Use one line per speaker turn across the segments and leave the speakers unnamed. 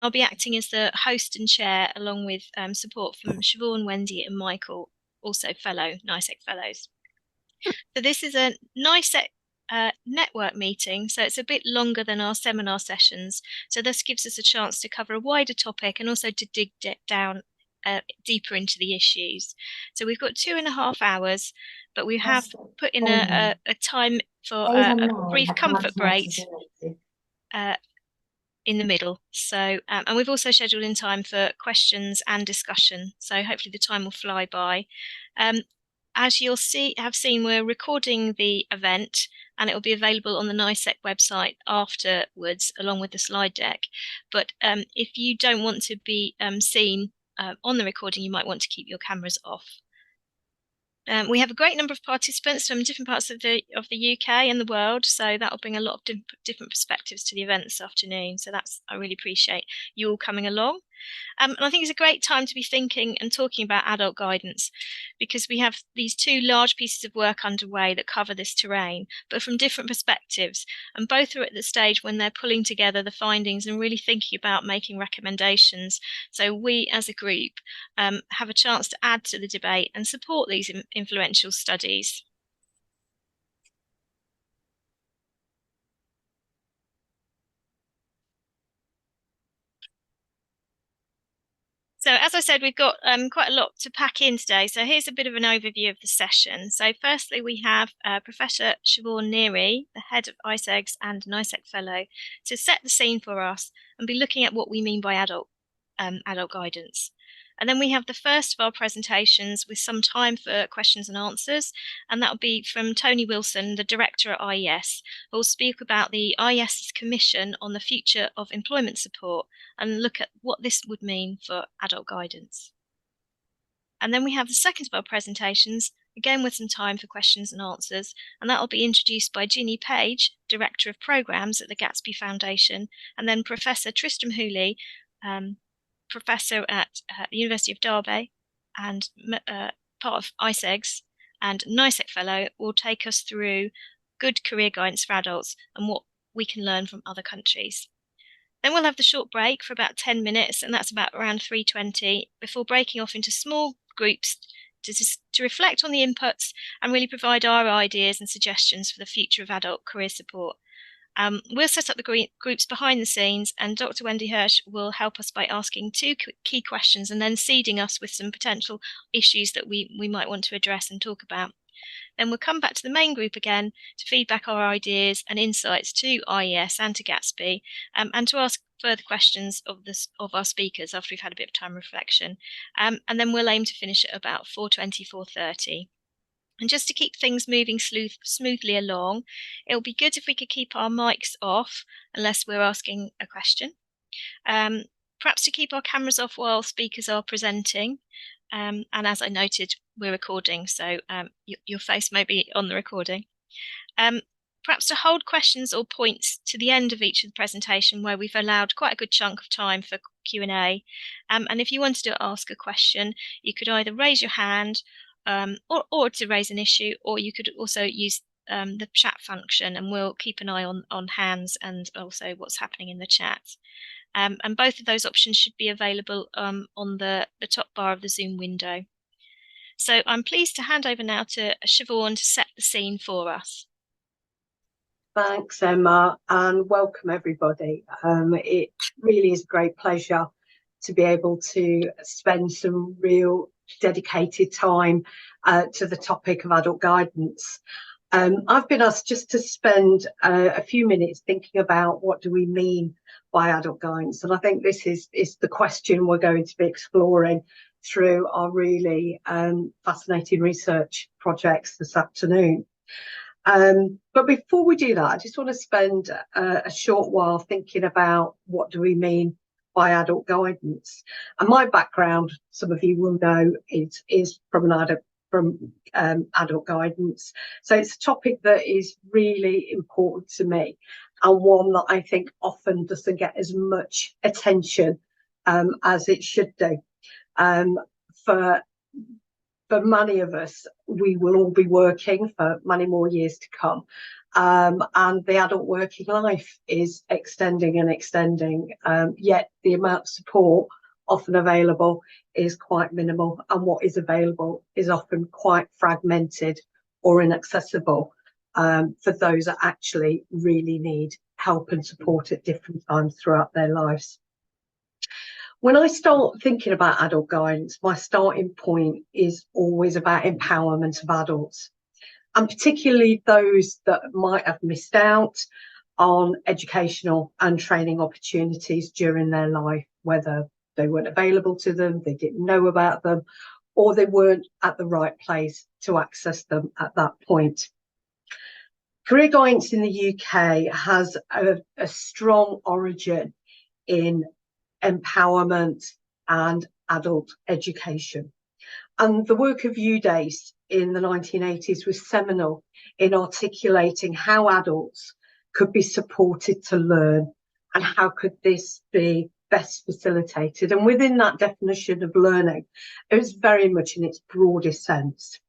I'll be acting as the host and chair, along with support from Siobhan, Wendy and Michael, also NICEC fellows. So this is a NICEC network meeting, so it's a bit longer than our seminar sessions. So this gives us a chance to cover a wider topic and also to dig down deeper into the issues. So we've got 2.5 hours, but we have put in a time for a brief comfort break in the middle. So, and we've also scheduled in time for questions and discussion. So hopefully the time will fly by. As you'll have seen, we're recording the event and it will be available on the NICEC website afterwards, along with the slide deck. But if you don't want to be seen on the recording, you might want to keep your cameras off. We have a great number of participants from different parts of the UK and the world, so that will bring a lot of different perspectives to the event this afternoon. So I really appreciate you all coming along. And I think it's a great time to be thinking and talking about adult guidance, because we have these two large pieces of work underway that cover this terrain, but from different perspectives, and both are at the stage when they're pulling together the findings and really thinking about making recommendations. So we as a group have a chance to add to the debate and support these influential studies. So as I said, we've got quite a lot to pack in today. So here's a bit of an overview of the session. So firstly, we have Professor Siobhan Hooley, the head of ICeGS and NICEC fellow, to set the scene for us and be looking at what we mean by adult guidance. And then we have the first of our presentations with some time for questions and answers, and that will be from Tony Wilson, the director at IES, who will speak about the IES's commission on the future of employment support and look at what this would mean for adult guidance. And then we have the second of our presentations, again with some time for questions and answers, and that will be introduced by Ginny Page, Director of Programmes at the Gatsby Foundation, and then Professor Tristram Hooley, Professor at the University of Derby and part of ICeGS and NICEC fellow, will take us through good career guidance for adults and what we can learn from other countries. Then we'll have the short break for about 10 minutes, and that's about around 3:20, before breaking off into small groups to reflect on the inputs and really provide our ideas and suggestions for the future of adult career support. We'll set up the groups behind the scenes, and Dr. Wendy Hirsch will help us by asking 2 key questions and then seeding us with some potential issues that we might want to address and talk about. Then we'll come back to the main group again to feedback our ideas and insights to IES and to Gatsby, and to ask further questions of our speakers after we've had a bit of time reflection. And then we'll aim to finish at about 4:20, 4:30. And just to keep things moving smoothly along, it'll be good if we could keep our mics off unless we're asking a question. Perhaps to keep our cameras off while speakers are presenting. And as I noted, we're recording, so your face may be on the recording. Perhaps to hold questions or points to the end of each of the presentation, where we've allowed quite a good chunk of time for Q&A. And if you wanted to ask a question, you could either raise your hand or to raise an issue, or you could also use the chat function, and we'll keep an eye on hands and also what's happening in the chat. And both of those options should be available on the top bar of the Zoom window. So I'm pleased to hand over now to Siobhan to set the scene for us.
Thanks, Emma, and welcome everybody. It really is a great pleasure to be able to spend some real dedicated time to the topic of adult guidance. I've been asked just to spend a few minutes thinking about what do we mean by adult guidance, and I think this is the question we're going to be exploring through our really fascinating research projects this afternoon. But before we do that, I just want to spend a short while thinking about what do we mean by adult guidance. And my background, some of you will know, is from adult guidance. So it's a topic that is really important to me, and one that I think often doesn't get as much attention as it should do. For many of us, we will all be working for many more years to come. and the adult working life is extending and extending, yet the amount of support often available is quite minimal, and what is available is often quite fragmented or inaccessible for those that actually really need help and support at different times throughout their lives. When I start thinking about adult guidance, my starting point is always about empowerment of adults, and particularly those that might have missed out on educational and training opportunities during their life, whether they weren't available to them, they didn't know about them, or they weren't at the right place to access them at that point. Career guidance in the UK has a strong origin in empowerment and adult education. And the work of UDACE in the 1980s was seminal in articulating how adults could be supported to learn and how could this be best facilitated. And within that definition of learning, it was very much in its broadest sense.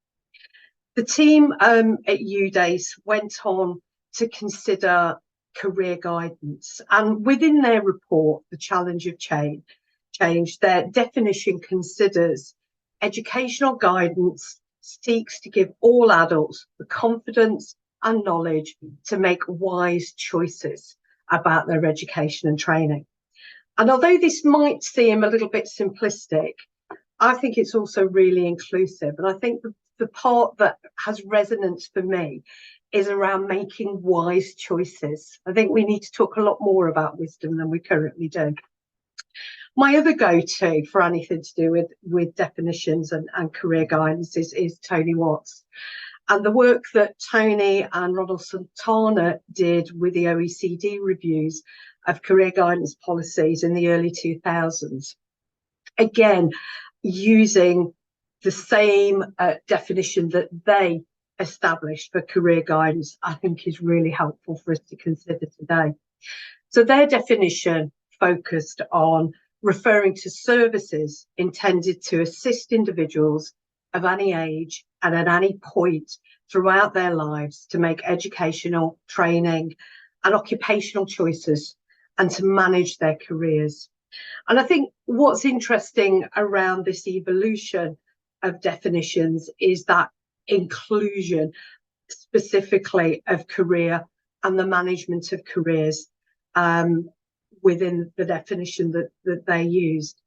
The team at UDACE went on to consider career guidance, and within their report, The Challenge of Change, their definition considers educational guidance seeks to give all adults the confidence and knowledge to make wise choices about their education and training. And although this might seem a little bit simplistic, I think it's also really inclusive. And I think the part that has resonance for me is around making wise choices. I think we need to talk a lot more about wisdom than we currently do. My other go-to for anything to do with definitions and career guidance is Tony Watts. And the work that Tony and Ronald Santana did with the OECD reviews of career guidance policies in the early 2000s. Again, using the same definition that they established for career guidance, I think is really helpful for us to consider today. So their definition focused on referring to services intended to assist individuals of any age and at any point throughout their lives to make educational, training and occupational choices and to manage their careers. And I think what's interesting around this evolution of definitions is that inclusion specifically of career and the management of careers within the definition that they used.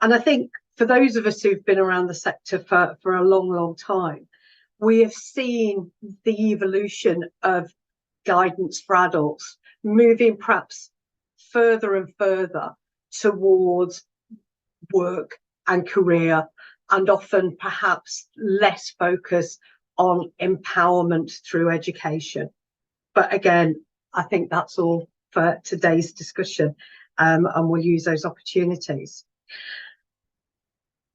And I think for those of us who've been around the sector for a long, long time, we have seen the evolution of guidance for adults moving perhaps further and further towards work and career, and often perhaps less focus on empowerment through education. But again, I think that's all for today's discussion, and we'll use those opportunities.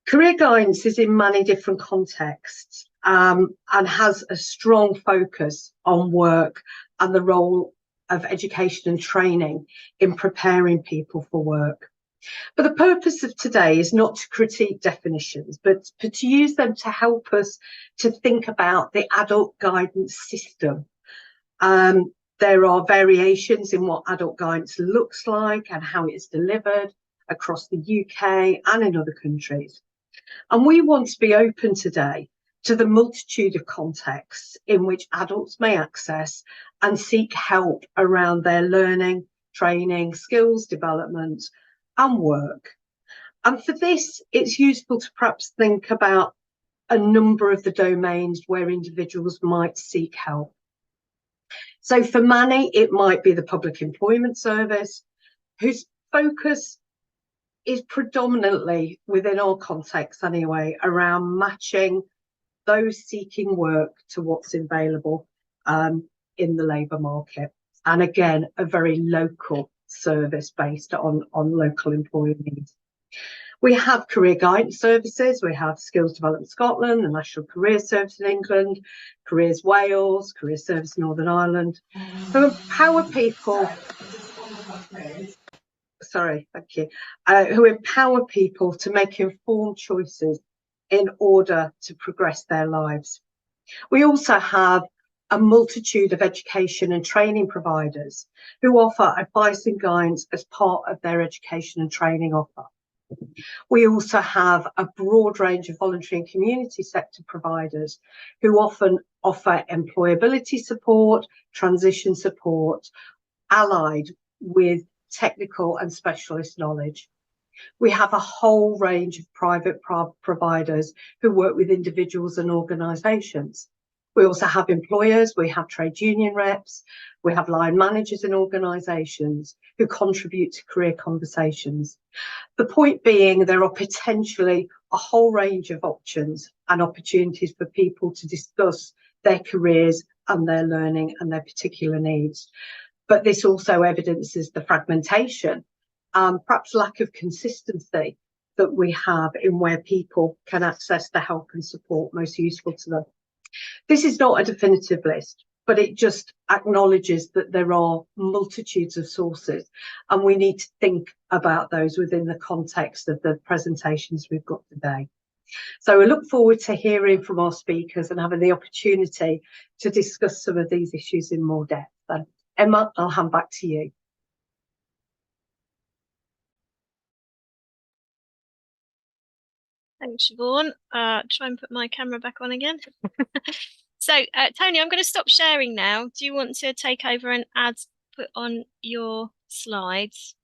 Career guidance is in many different contexts and has a strong focus on work and the role of education and training in preparing people for work. But the purpose of today is not to critique definitions, but to use them to help us to think about the adult guidance system. There are variations in what adult guidance looks like and how it is delivered across the UK and in other countries. And we want to be open today to the multitude of contexts in which adults may access and seek help around their learning, training, skills development and work. And for this, it's useful to perhaps think about a number of the domains where individuals might seek help. So for many, it might be the Public Employment Service, whose focus is predominantly, within our context anyway, around matching those seeking work to what's available in the labour market. And again, a very local service based on local employee needs. We have career guidance services. We have Skills Development Scotland, the National Career Service in England, Careers Wales, Career Service Northern Ireland, who empower people. Sorry, thank you. Who empower people to make informed choices in order to progress their lives. We also have a multitude of education and training providers who offer advice and guidance as part of their education and training offer. We also have a broad range of voluntary and community sector providers who often offer employability support, transition support, allied with technical and specialist knowledge. We have a whole range of private providers who work with individuals and organisations. We also have employers, we have trade union reps, we have line managers in organisations who contribute to career conversations. The point being, there are potentially a whole range of options and opportunities for people to discuss their careers and their learning and their particular needs. But this also evidences the fragmentation and perhaps lack of consistency that we have in where people can access the help and support most useful to them. This is not a definitive list, but it just acknowledges that there are multitudes of sources and we need to think about those within the context of the presentations we've got today. So we look forward to hearing from our speakers and having the opportunity to discuss some of these issues in more depth. And Emma, I'll hand back to you.
Thanks, Siobhan. Try and put my camera back on again. So, Tony, I'm going to stop sharing now. Do you want to take over and put on your slides?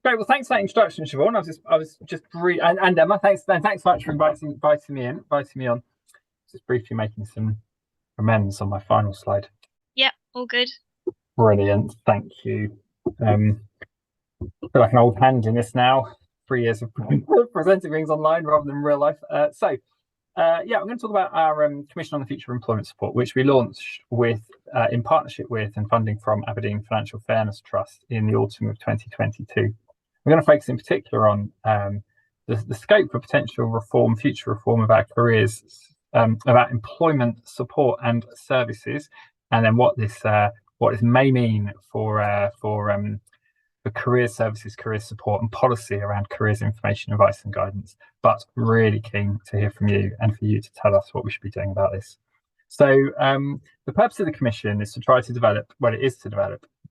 Great. Well, thanks for that introduction, Siobhan. I was just and Emma, thanks so much for inviting me on. Just briefly making some amends on my final slide.
Yep, all good.
Brilliant. Thank you. I feel like an old hand in this now. 3 years of presenting things online rather than real life. I'm going to talk about our Commission on the Future of Employment Support, which we launched with in partnership with and funding from Aberdeen Financial Fairness Trust in the autumn of 2022. We're going to focus in particular on the scope for potential future reform of our careers, about employment support and services, and then what this may mean for career services, career support and policy around careers information, advice and guidance. But really keen to hear from you and for you to tell us what we should be doing about this. So the purpose of the Commission is to try to develop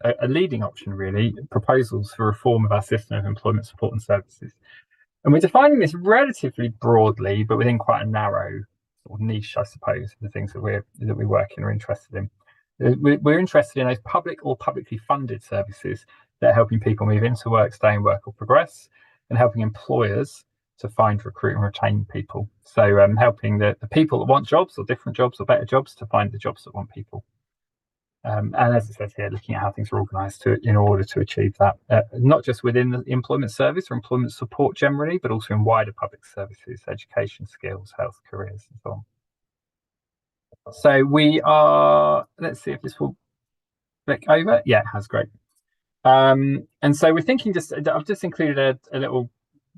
a leading option, really, proposals for reform of our system of employment support and services. And we're defining this relatively broadly, but within quite a narrow sort of niche, I suppose, the things that we work in or interested in. We're interested in those public or publicly funded services that are helping people move into work, stay in work or progress, and helping employers to find, recruit and retain people. So helping the people that want jobs or different jobs or better jobs to find the jobs that want people. And as it says here, looking at how things are organised in order to achieve that, not just within the employment service or employment support generally, but also in wider public services, education, skills, health, careers and so on. So we are, let's see if this will click over. Yeah, it has, great. And so we're thinking I've just included a little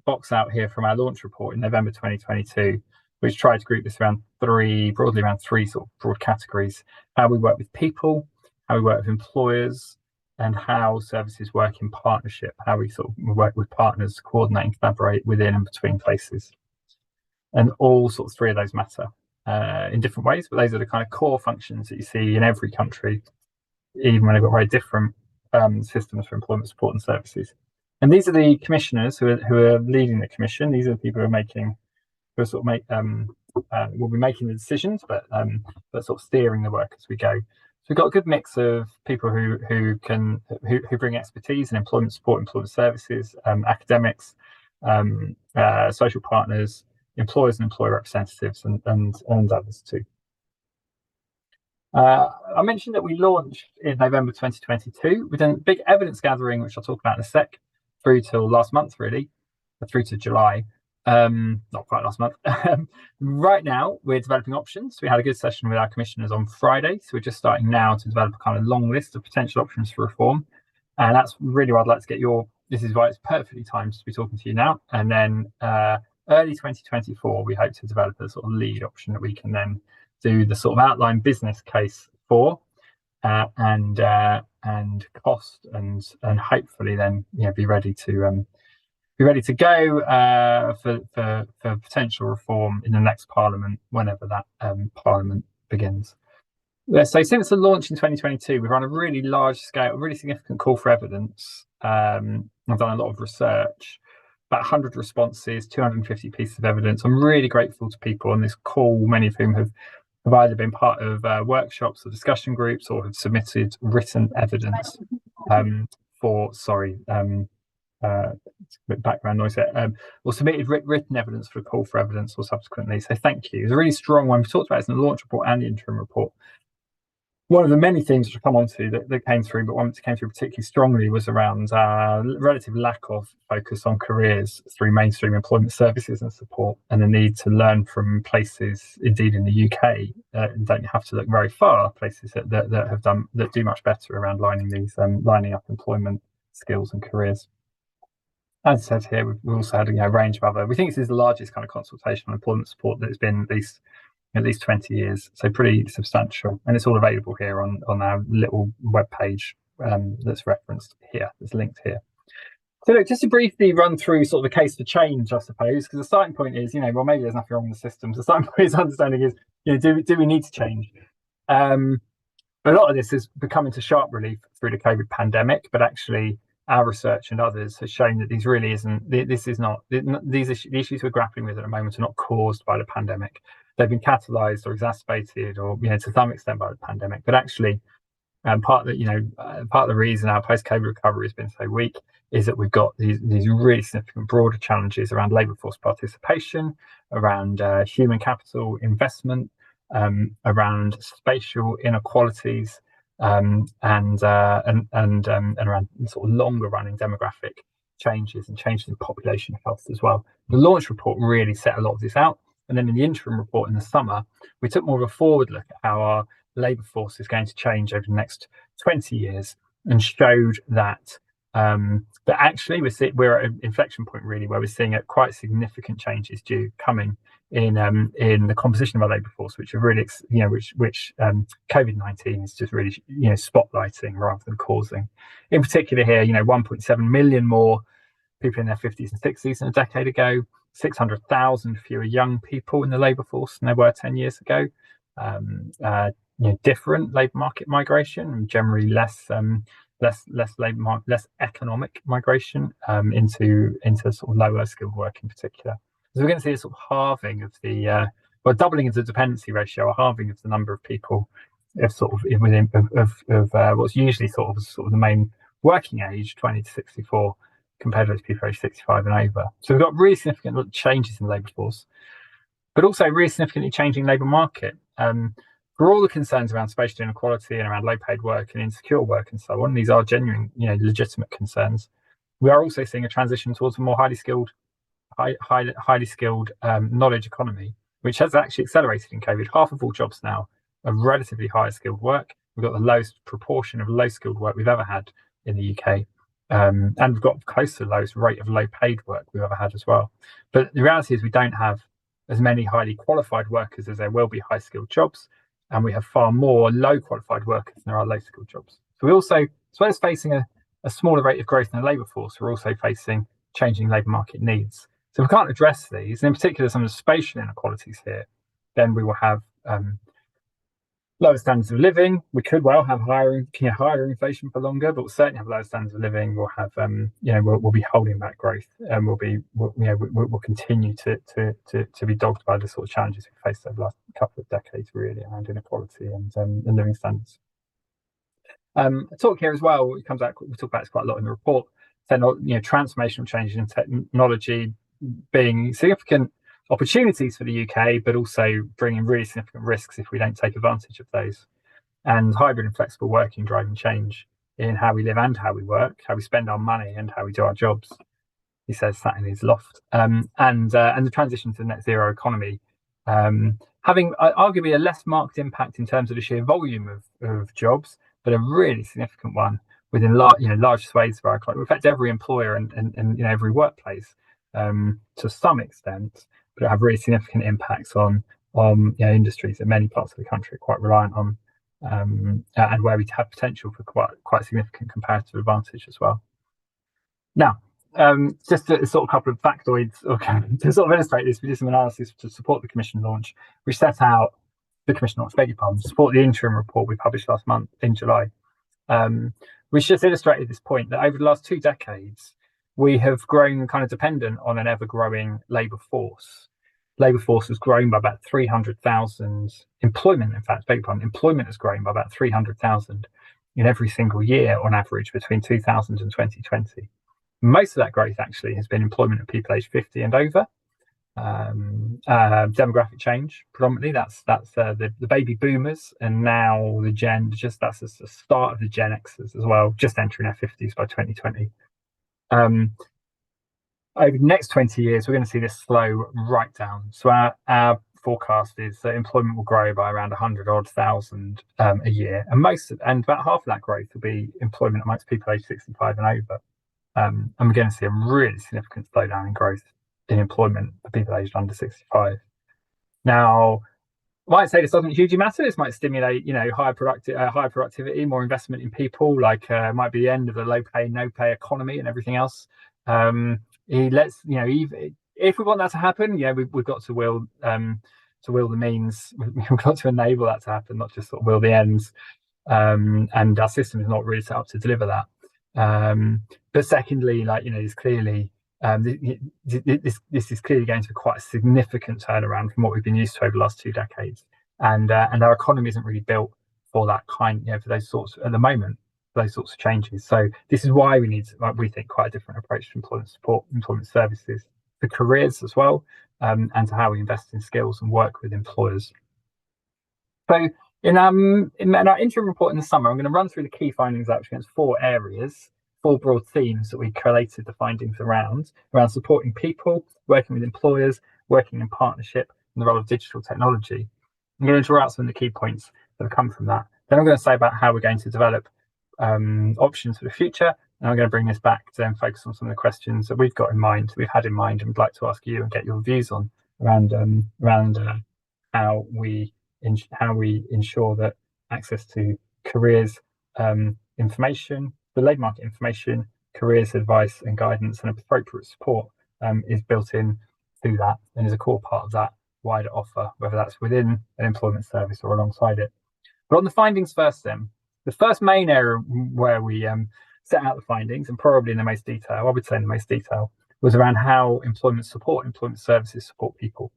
box out here from our launch report in November 2022, which tried to group this broadly around three sort of broad categories: how we work with people, how we work with employers, and how services work in partnership, how we sort of work with partners, coordinate and collaborate within and between places. And all sorts, three of those matter in different ways, but those are the kind of core functions that you see in every country, even when they've got very different systems for employment support and services. And these are the commissioners who are leading the commission. These are the people who will be making the decisions, but sort of steering the work as we go. So we've got a good mix of people who bring expertise in employment support, employment services, academics, social partners, employers and employer representatives, and others too. I mentioned that we launched in November 2022. We've done big evidence gathering, which I'll talk about in a sec, through till last month, really, through to July. Not quite last month. Right now, we're developing options. We had a good session with our commissioners on Friday, so we're just starting now to develop a kind of long list of potential options for reform. And that's really what I'd like to get this is why it's perfectly timed to be talking to you now. And then early 2024, we hope to develop a sort of lead option that we can then do the sort of outline business case for, and cost, and hopefully then be ready to go for potential reform in the next Parliament, whenever that Parliament begins. Yeah, so since the launch in 2022, we've run a really large scale, really significant call for evidence. I've done a lot of research, about 100 responses, 250 pieces of evidence. I'm really grateful to people on this call, many of whom have either been part of workshops or discussion groups or have submitted written evidence background noise there, or submitted written evidence for a call for evidence or subsequently. So thank you. It's a really strong one. We've talked about it in the launch report and the interim report. One of the many themes which I'll come on to that came through, but one that came through particularly strongly was around relative lack of focus on careers through mainstream employment services and support, and the need to learn from places, indeed in the UK, don't have to look very far, places that do much better around lining up employment skills and careers. As I said here, we've also had a range of other. We think this is the largest kind of consultation on employment support that has been at least 20 years, so pretty substantial, and it's all available here on our little web page that's referenced here, that's linked here. So look, just to briefly run through sort of the case for change, I suppose, because the starting point is, well, maybe there's nothing wrong with the systems. The starting point is understanding is, do we need to change? A lot of this has become into sharp relief through the COVID pandemic, but actually our research and others has shown that these really isn't. The issues we're grappling with at the moment are not caused by the pandemic. They've been catalysed or exacerbated, or to some extent, by the pandemic. But actually, part of the reason our post-COVID recovery has been so weak is that we've got these really significant broader challenges around labour force participation, around human capital investment, around spatial inequalities, and around sort of longer running demographic changes and changes in population health as well. The launch report really set a lot of this out. And then in the interim report in the summer, we took more of a forward look at how our labour force is going to change over the next 20 years, and showed that actually we're at an inflection point really where we're seeing quite significant changes coming in the composition of our labour force, which are really which COVID-19 is just really spotlighting rather than causing. In particular here, 1.7 million more people in their 50s and 60s than a decade ago. 600,000 fewer young people in the labour force than there were 10 years ago. Different labour market migration, generally less economic migration into sort of lower skilled work in particular. So we're going to see a sort of halving of doubling of the dependency ratio, or halving of the number of people what's usually sort of the main working age, 20 to 64. Compared to those people aged 65 and over. So we've got really significant changes in the labour force, but also really significantly changing labour market. For all the concerns around spatial inequality and around low-paid work and insecure work and so on, these are genuine, legitimate concerns. We are also seeing a transition towards a more highly skilled knowledge economy, which has actually accelerated in COVID. Half of all jobs now are relatively higher skilled work. We've got the lowest proportion of low skilled work we've ever had in the UK. And we've got close to the lowest rate of low paid work we've ever had as well. But the reality is we don't have as many highly qualified workers as there will be high skilled jobs, and we have far more low qualified workers than there are low skilled jobs. So we also, as well as facing a smaller rate of growth in the labour force, we're also facing changing labour market needs. So if we can't address these, and in particular some of the spatial inequalities here, then we will have lower standards of living. We could well have higher inflation for longer, but we'll certainly have lower standards of living. We'll have, we'll be holding back growth, and we'll continue to be dogged by the sort of challenges we faced over the last couple of decades, really, around inequality and living standards. A talk here as well. It comes out. We talk about this quite a lot in the report. Transformational changes in technology being significant opportunities for the UK, but also bringing really significant risks if we don't take advantage of those. And hybrid and flexible working driving change in how we live and how we work, how we spend our money and how we do our jobs, he says, sat in his loft. And the transition to the net zero economy, having arguably a less marked impact in terms of the sheer volume of jobs, but a really significant one within large swathes of our economy. It affects every employer and every workplace to some extent, but have really significant impacts on industries that many parts of the country are quite reliant on, and where we have potential for quite significant comparative advantage as well. Now, just a sort of couple of factoids to sort of illustrate this, we did some analysis to support the Commission launch, which set out the Commission, beg your pardon, support the interim report we published last month in July, which just illustrated this point that over the last 2 decades, we have grown kind of dependent on an ever-growing labour force. Labour force has grown by about 300,000. Employment, in fact, beg your pardon, employment has grown by about 300,000 in every single year on average between 2000 and 2020. Most of that growth actually has been employment of people aged 50 and over. Demographic change predominantly, that's the baby boomers, and now the that's the start of the Gen Xers as well, just entering their 50s by 2020. Over the next 20 years, we're going to see this slow right down. So our forecast is that employment will grow by around 100,000 a year, and about half of that growth will be employment amongst people aged 65 and over. And we're going to see a really significant slowdown in growth in employment for people aged under 65. Now, I might say this doesn't hugely matter. This might stimulate, higher productivity, more investment in people. Like it might be the end of the low pay, no pay economy and everything else. If we want that to happen, we've got to will the means. We've got to enable that to happen, not just sort of will the ends. And our system is not really set up to deliver that. But secondly, there's clearly this is clearly going to be quite a significant turnaround from what we've been used to over the last 2 decades, and our economy isn't really built for that kind, for those sorts at the moment, for those sorts of changes. So this is why we need, we think, quite a different approach to employment support, employment services, for careers as well, and to how we invest in skills and work with employers. So in our interim report in the summer, I'm going to run through the key findings actually against 4 areas. 4 broad themes that we collated the findings around supporting people, working with employers, working in partnership, and the role of digital technology. I'm going to draw out some of the key points that have come from that. Then I'm going to say about how we're going to develop options for the future, and I'm going to bring this back to then focus on some of the questions that we've had in mind, and would like to ask you and get your views on around how we ensure that access to careers information, the labour market information, careers advice and guidance, and appropriate support is built in to that and is a core part of that wider offer, whether that's within an employment service or alongside it. But on the findings first then, the first main area where we set out the findings, and probably in the most detail, I would say in the most detail, was around how employment services support people.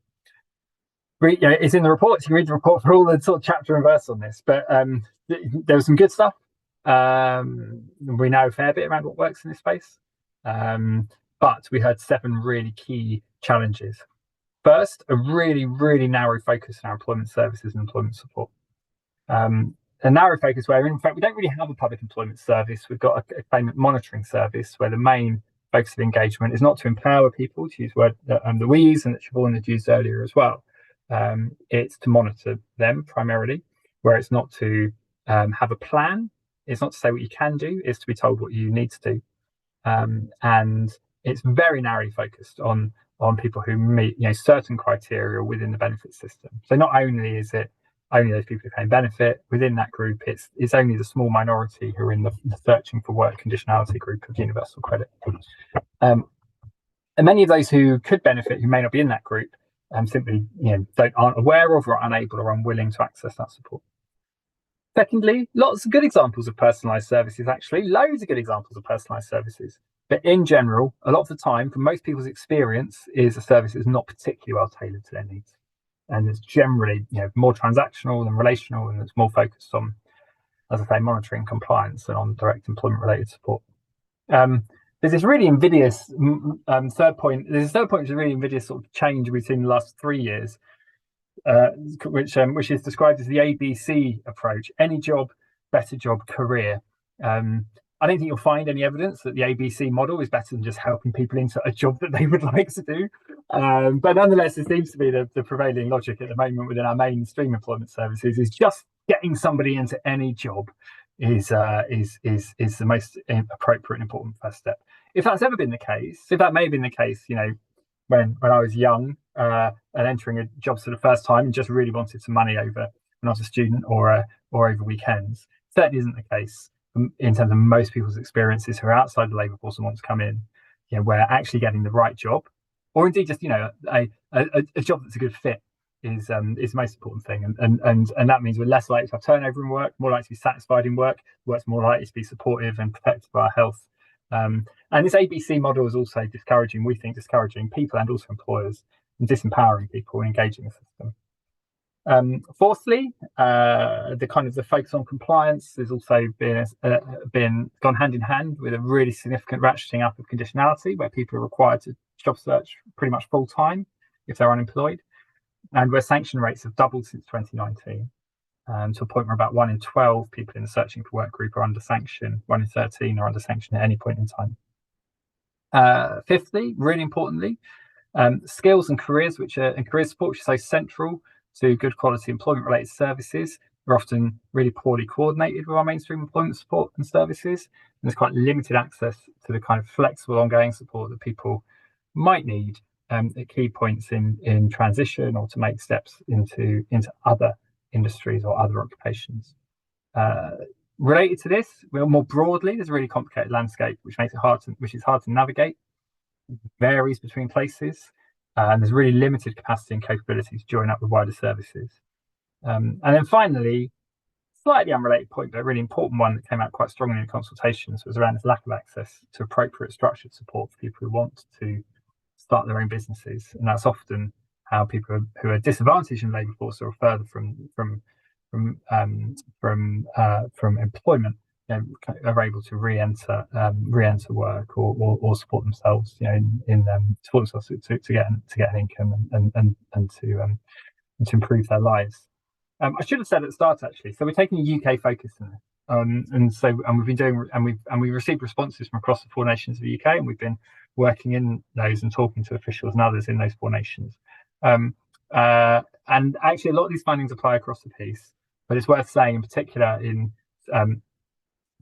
It's in the report, so you can read the report for all the sort of chapter and verse on this, but there was some good stuff. We know a fair bit around what works in this space, but we had 7 really key challenges. First, a really, really narrow focus on our employment services and employment support. A narrow focus where, in fact, we don't really have a public employment service. We've got a payment monitoring service where the main focus of engagement is not to empower people, to use word that we use and that Siobhan had used earlier as well. It's to monitor them primarily, where it's not to have a plan. It's not to say what you can do, it's to be told what you need to do. And it's very narrowly focused on people who meet certain criteria within the benefit system. So not only is it only those people who claim benefit, within that group it's only the small minority who are in the searching for work conditionality group of universal credit. And many of those who could benefit, who may not be in that group, simply aren't aware of or are unable or unwilling to access that support. Secondly, lots of good examples of personalised services, actually, loads of good examples of personalised services. But in general, a lot of the time, for most people's experience, is a service that's not particularly well tailored to their needs. And it's generally more transactional than relational, and it's more focused on, as I say, monitoring compliance and on direct employment related support. There's this really invidious third point. There's a third point which is a really invidious sort of change we've seen in the last 3 years. Which is described as the ABC approach: any job, better job, career. I don't think you'll find any evidence that the ABC model is better than just helping people into a job that they would like to do. But nonetheless, it seems to be the prevailing logic at the moment within our mainstream employment services is just getting somebody into any job is the most appropriate and important first step. If that's ever been the case, if that may have been the case, when I was young and entering a job for the first time and just really wanted some money over when I was a student or over weekends, certainly isn't the case in terms of most people's experiences who are outside the labour force and want to come in, where actually getting the right job, or indeed just a job that's a good fit, is the most important thing, and that means we're less likely to have turnover in work, more likely to be satisfied in work, work's more likely to be supportive and protective of our health. And this ABC model is also discouraging, we think, discouraging people and also employers, and disempowering people and engaging the system. Fourthly, the focus on compliance has also been gone hand in hand with a really significant ratcheting up of conditionality, where people are required to job search pretty much full time if they're unemployed, and where sanction rates have doubled since 2019, to a point where about 1 in 12 people in the searching for work group are under sanction, 1 in 13 are under sanction at any point in time. Fifthly, really importantly, skills and careers and career support, which is so central to good quality employment related services, are often really poorly coordinated with our mainstream employment support and services. And there's quite limited access to the kind of flexible ongoing support that people might need at key points in transition, or to make steps into other industries or other occupations. Related to this, more broadly, there's a really complicated landscape which is hard to navigate. It varies between places, and there's really limited capacity and capability to join up with wider services. And then finally, slightly unrelated point, but a really important one that came out quite strongly in consultations, was around this lack of access to appropriate structured support for people who want to start their own businesses. And that's often how people who are disadvantaged in the labour force or further from employment, are able to re-enter work or support themselves, support themselves to get an income and to improve their lives. I should have said at the start, actually. So we're taking a UK focus in this, and we've received responses from across the 4 nations of the UK, and we've been working in those and talking to officials and others in those 4 nations. And actually, a lot of these findings apply across the piece, but it's worth saying, in particular, in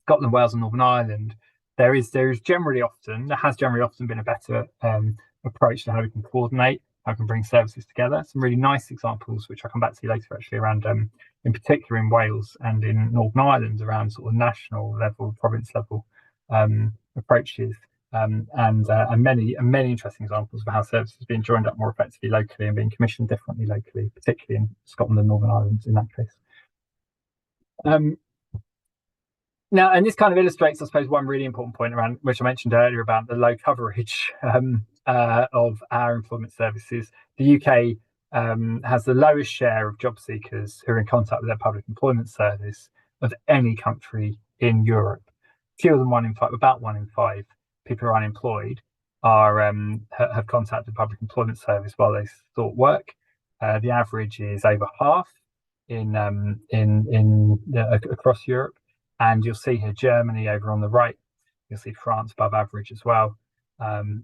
Scotland, Wales, and Northern Ireland, there has generally often been a better approach to how we can coordinate, how we can bring services together. Some really nice examples, which I'll come back to later, actually, around, in particular in Wales and in Northern Ireland, around sort of national level, province level approaches, and many interesting examples of how services are being joined up more effectively locally and being commissioned differently locally, particularly in Scotland and Northern Ireland in that case. Now, and this kind of illustrates, I suppose, one really important point around, which I mentioned earlier, about the low coverage of our employment services. The UK has the lowest share of job seekers who are in contact with their public employment service of any country in Europe. Fewer than 1 in 5, about 1 in 5 people who are unemployed have contacted the public employment service while they sought work. The average is over half across Europe. And you'll see here Germany over on the right. You'll see France above average as well.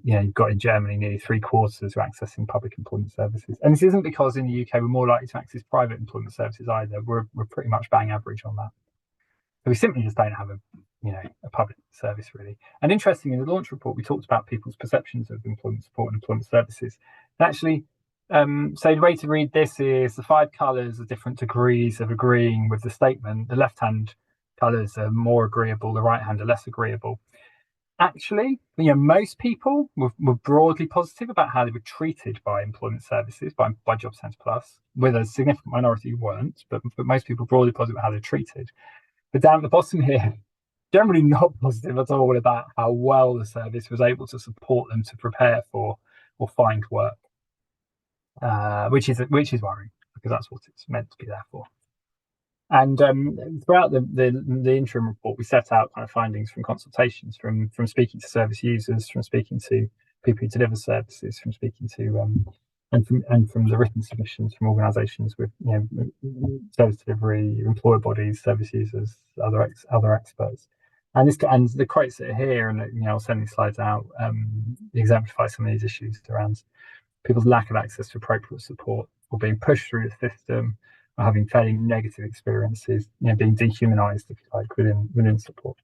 You've got in Germany nearly 3/4 are accessing public employment services. And this isn't because in the UK we're more likely to access private employment services either. We're pretty much bang average on that. So we simply just don't have a public service, really. And interestingly, in the launch report, we talked about people's perceptions of employment support and employment services. And actually, so the way to read this is the 5 colours are different degrees of agreeing with the statement. The left-hand colours are more agreeable, the right-hand are less agreeable. Actually, most people were broadly positive about how they were treated by employment services, by Job Centre Plus, with a significant minority who weren't, but most people broadly positive about how they're treated. But down at the bottom here, generally not positive at all about how well the service was able to support them to prepare for or find work, which is worrying, because that's what it's meant to be there for. And throughout the interim report, we set out kind of findings from consultations, from speaking to service users, from speaking to people who deliver services, from speaking to and from the written submissions from organisations with service delivery, employer bodies, service users, other experts. And the quotes that are here, and I'll send these slides out, exemplify some of these issues around people's lack of access to appropriate support, or being pushed through the system, or having fairly negative experiences, being dehumanised, if you like, within support.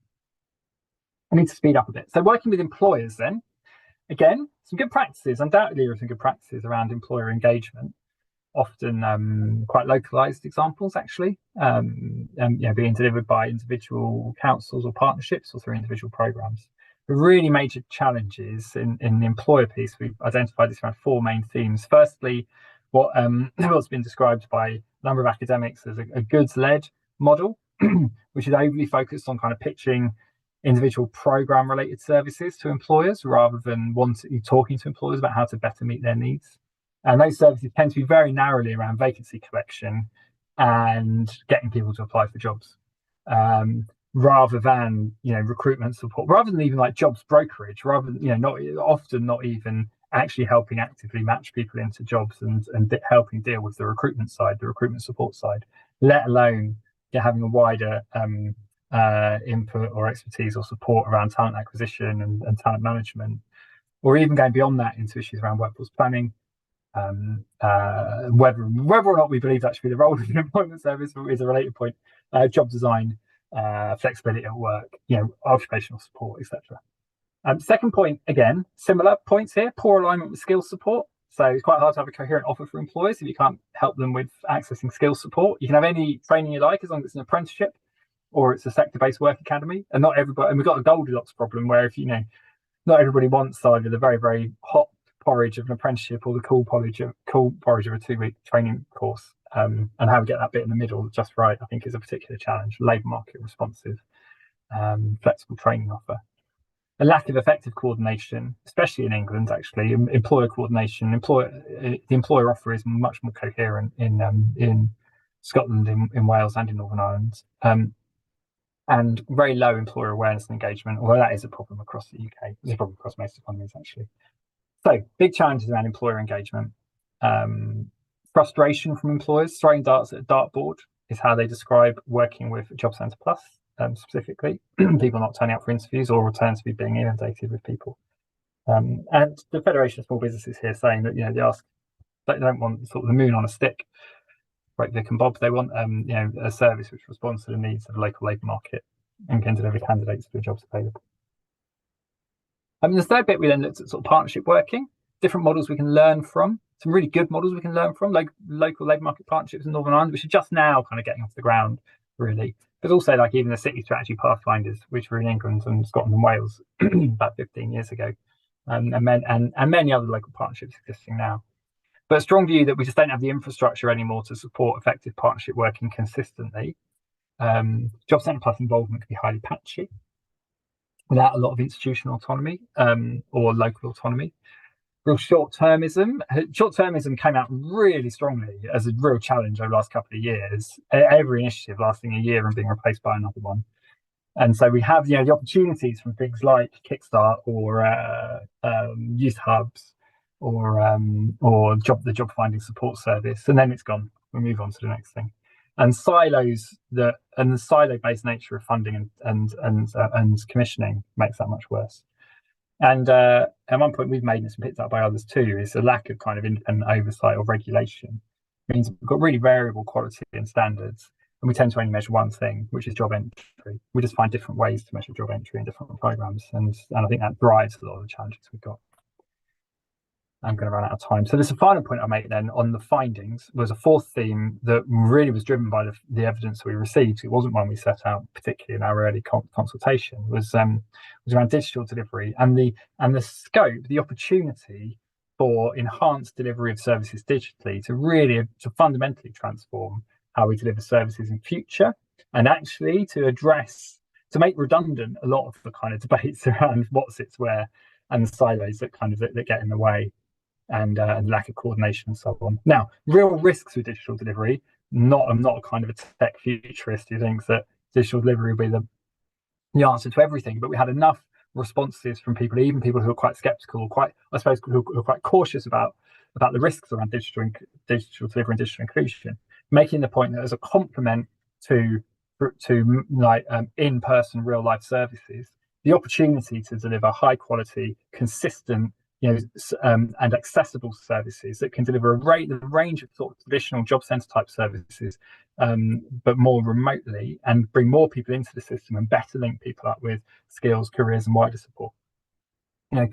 I need to speed up a bit. So working with employers then, again, some good practices. Undoubtedly, there are some good practices around employer engagement, often quite localised examples, actually, being delivered by individual councils or partnerships or through individual programmes. The really major challenges in the employer piece, we've identified this around 4 main themes. Firstly, what's been described by a number of academics as a goods-led model, which is overly focused on kind of pitching individual program-related services to employers rather than talking to employers about how to better meet their needs. And those services tend to be very narrowly around vacancy collection and getting people to apply for jobs, rather than recruitment support, rather than even like jobs brokerage, rather than not even actually helping actively match people into jobs and helping deal with the recruitment side, the recruitment support side, let alone having a wider input or expertise or support around talent acquisition and talent management, or even going beyond that into issues around workforce planning. Whether or not we believe that should be the role of the employment service is a related point. Job design, flexibility at work, occupational support, etc. Second point, again, similar points here: poor alignment with skills support. So it's quite hard to have a coherent offer for employers if you can't help them with accessing skills support. You can have any training you like as long as it's an apprenticeship or it's a sector-based work academy. And not everybody, and we've got a Goldilocks problem where if not everybody wants either the very, very hot porridge of an apprenticeship or the cool porridge of a 2-week training course, and how we get that bit in the middle just right, I think, is a particular challenge. Labour market responsive, flexible training offer. A lack of effective coordination, especially in England, actually, employer coordination. The employer offer is much more coherent in Scotland, in Wales, and in Northern Ireland. And very low employer awareness and engagement, although that is a problem across the UK. It's a problem across most economies, actually. So, big challenges around employer engagement. Frustration from employers. Throwing darts at a dartboard is how they describe working with Job Centre Plus, specifically. People not turning up for interviews or return to be being inundated with people. And the Federation of Small Businesses here saying that, they don't want sort of the moon on a stick, like Vic and Bob. They want a service which responds to the needs of the local labour market and can deliver candidates for the jobs available. The third bit, we then looked at sort of partnership working, different models we can learn from, some really good models we can learn from, like local labour market partnerships in Northern Ireland, which are just now kind of getting off the ground, really. But also like even the city strategy pathfinders, which were in England and Scotland and Wales about 15 years ago, and many other local partnerships existing now. But a strong view that we just don't have the infrastructure anymore to support effective partnership working consistently. Job Centre Plus involvement can be highly patchy without a lot of institutional autonomy or local autonomy. Real short-termism came out really strongly as a real challenge over the last couple of years. Every initiative lasting a year and being replaced by another one. And so we have the opportunities from things like Kickstart or youth hubs or the job finding support service, and then it's gone. We move on to the next thing. And the silo-based nature of funding and commissioning makes that much worse. And at one point we've made this and picked up by others too, is a lack of kind of independent oversight or regulation. It means we've got really variable quality and standards, and we tend to only measure one thing, which is job entry. We just find different ways to measure job entry in different programs, and I think that drives a lot of the challenges we've got. I'm going to run out of time. So there's a final point I make then on the findings. Was a fourth theme that really was driven by the evidence we received. It wasn't one we set out particularly in our early consultation. Was around digital delivery and the scope, the opportunity for enhanced delivery of services digitally to fundamentally transform how we deliver services in future, and actually to make redundant a lot of the kind of debates around what sits where and the silos that get in the way. And lack of coordination and so on. Now, real risks with digital delivery. I'm not a kind of a tech futurist who thinks that digital delivery will be the answer to everything, but we had enough responses from people, even people who are quite sceptical, who are quite cautious about the risks around digital delivery and digital inclusion, making the point that as a complement to in-person real life services, the opportunity to deliver high quality, consistent, and accessible services that can deliver a range of sort of traditional job centre type services, but more remotely, and bring more people into the system and better link people up with skills, careers, and wider support.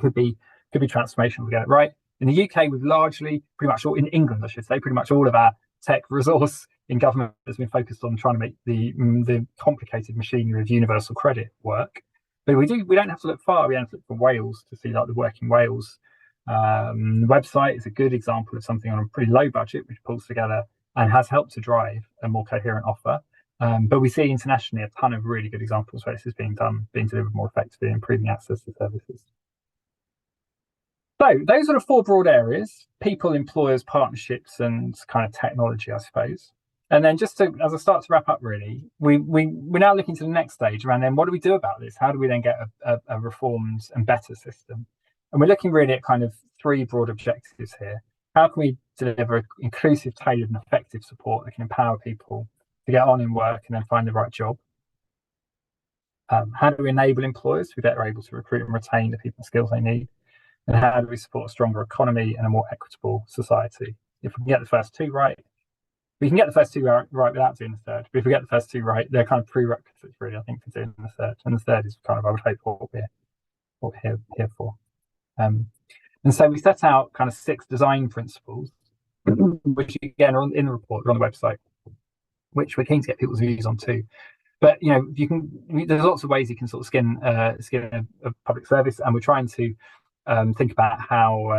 Could be transformational to get it right. In the UK, we've largely, pretty much all in England, I should say, pretty much all of our tech resource in government has been focused on trying to make the complicated machinery of universal credit work. But we don't have to look far. We don't have to look for Wales to see like the work in Wales The website is a good example of something on a pretty low budget, which pulls together and has helped to drive a more coherent offer. But we see internationally a ton of really good examples where this is being delivered more effectively, improving access to services. So those are the four broad areas: people, employers, partnerships, and kind of technology, I suppose. And then just to, as I start to wrap up, really, we're now looking to the next stage around then what do we do about this? How do we then get a reformed and better system? And we're looking really at kind of three broad objectives here. How can we deliver inclusive, tailored, and effective support that can empower people to get on in work and then find the right job? How do we enable employers to be better able to recruit and retain the people and skills they need? And how do we support a stronger economy and a more equitable society? If we can get the first two right, we can get the first two right without doing the third. But if we get the first two right, they're kind of prerequisites, really, I think, for doing the third. And the third is kind of, I would hope, what we're here for. And so we set out kind of 6 design principles, which again are in the report, they're on the website, which we're keen to get people's views on too. But there's lots of ways you can sort of skin a public service, and we're trying to think about how.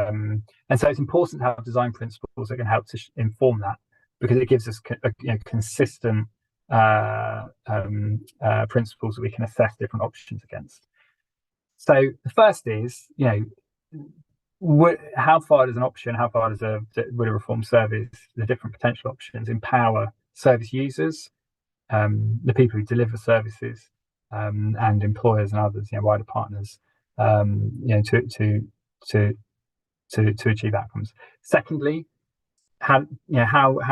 And so it's important to have design principles that can help to inform that, because it gives us consistent principles that we can assess different options against. So the first is, how far does an option, how far does would a reform service, the different potential options, empower service users, the people who deliver services, and employers and others, wider partners, to achieve outcomes. Secondly, how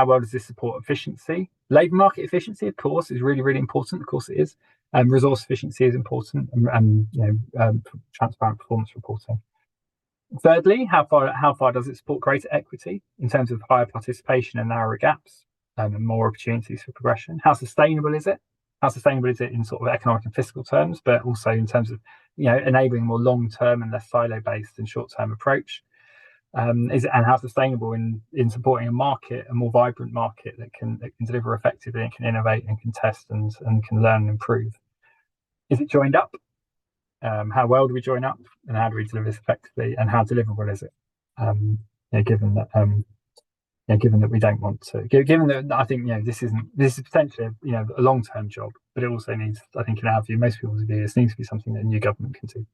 well does this support efficiency? Labour market efficiency, of course, is really, really important. Of course, it is. Resource efficiency is important, and transparent performance reporting. Thirdly, how far does it support greater equity in terms of higher participation and narrower gaps, and more opportunities for progression? How sustainable is it? How sustainable is it in sort of economic and fiscal terms, but also in terms of enabling more long-term and less silo-based and short-term approach? And how sustainable in supporting a more vibrant market that can deliver effectively and can innovate and can test and can learn and improve? Is it joined up? How well do we join up, and how do we deliver this effectively, and how deliverable is it? Given that we don't want to, given that I think this is potentially a long-term job, but it also needs, I think, in our view, most people's view, this needs to be something that a new government can do.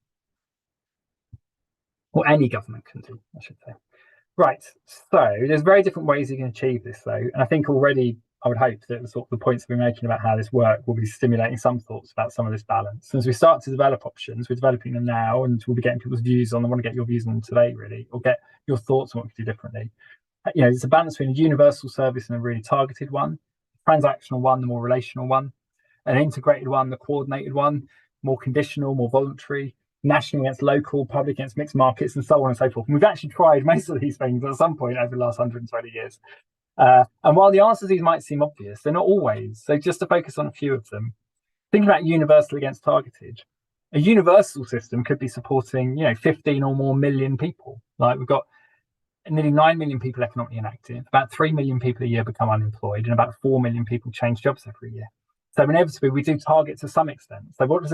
Or any government can do, I should say. Right, so there's very different ways you can achieve this, though, and I think already I would hope that the points we're making about how this works will be stimulating some thoughts about some of this balance. And as we start to develop options, we're developing them now, and we'll be getting people's views on them. I want to get your views on them today, really, or get your thoughts on what we could do differently. It's a balance between a universal service and a really targeted one, a transactional one, the more relational one, an integrated one, the coordinated one, more conditional, more voluntary, national against local, public against mixed markets, and so on and so forth. And we've actually tried most of these things at some point over the last 120 years. And while the answers to these might seem obvious, they're not always. So just to focus on a few of them, think about universal against targeted. A universal system could be supporting, 15 or more million people. Like we've got nearly 9 million people economically inactive, about 3 million people a year become unemployed, and about 4 million people change jobs every year. So inevitably, we do target to some extent. So what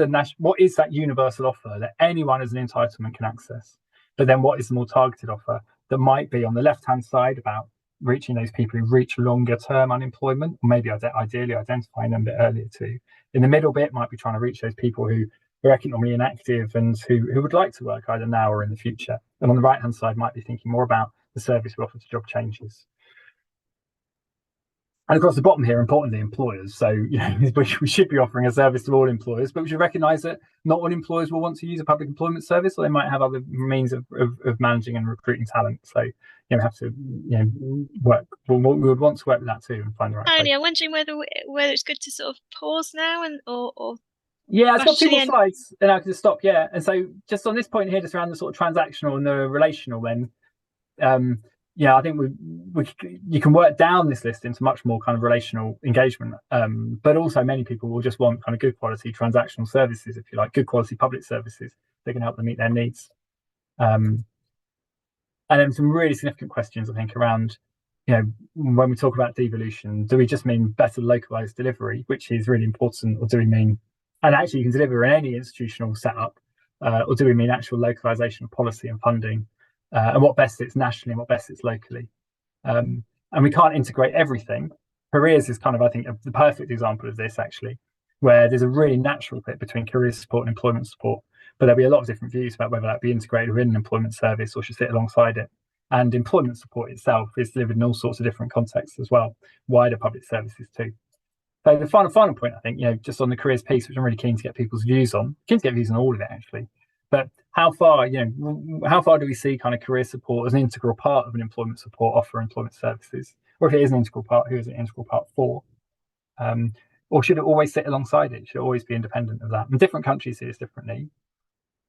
is that universal offer that anyone as an entitlement can access? But then what is the more targeted offer that might be on the left-hand side about reaching those people who reach longer-term unemployment, or maybe ideally identifying them a bit earlier too. In the middle bit might be trying to reach those people who are economically inactive and who would like to work either now or in the future. And on the right-hand side might be thinking more about the service we offer to job changes. And across the bottom here, importantly, employers. So we should be offering a service to all employers, but we should recognise that not all employers will want to use a public employment service, or they might have other means of managing and recruiting talent. So we have to work. We would want to work with that too and find the right.
Tony, I'm wondering whether it's good to sort of pause now or
yeah, it's got two more slides, and I can just stop. Yeah, and so just on this point here, just around the sort of transactional and the relational, then. I think you can work down this list into much more kind of relational engagement, but also many people will just want kind of good quality transactional services, if you like, good quality public services that can help them meet their needs. And then some really significant questions, I think, around, when we talk about devolution, do we just mean better localized delivery, which is really important, or do we mean, and actually you can deliver in any institutional setup, or do we mean actual localization of policy and funding? and what best sits nationally and what best sits locally. And we can't integrate everything. Careers is kind of, I think, the perfect example of this, actually, where there's a really natural fit between career support and employment support, but there'll be a lot of different views about whether that be integrated within an employment service or should sit alongside it. And employment support itself is delivered in all sorts of different contexts as well, wider public services too. So the final point, I think, just on the careers piece, which I'm really keen to get people's views on, keen to get views on all of it actually, but how far do we see kind of career support as an integral part of an employment support offer, employment services, or if it is an integral part, who is it an integral part for? Or should it always sit alongside it? Should it always be independent of that? And different countries see this differently.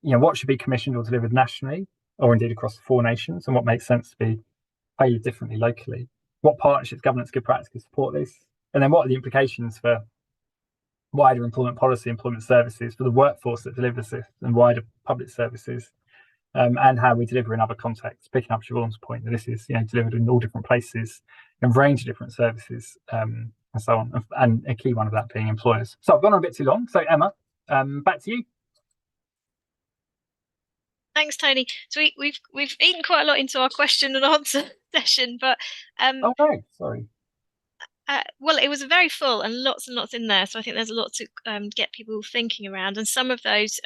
What should be commissioned or delivered nationally, or indeed across the 4 nations, and what makes sense to be tailored differently locally? What partnerships, governance, good practice can support this? And then what are the implications for wider employment policy, employment services, for the workforce that delivers this, and wider public services, and how we deliver in other contexts, picking up Siobhan's point that this is delivered in all different places and a range of different services, and so on, and a key one of that being employers. So I've gone on a bit too long. So Emma, back to you.
Thanks, Tony. So we've eaten quite a lot into our question and answer session, but
oh no, sorry.
Well, it was very full and lots in there, so I think there's a lot to get people thinking around, and some of those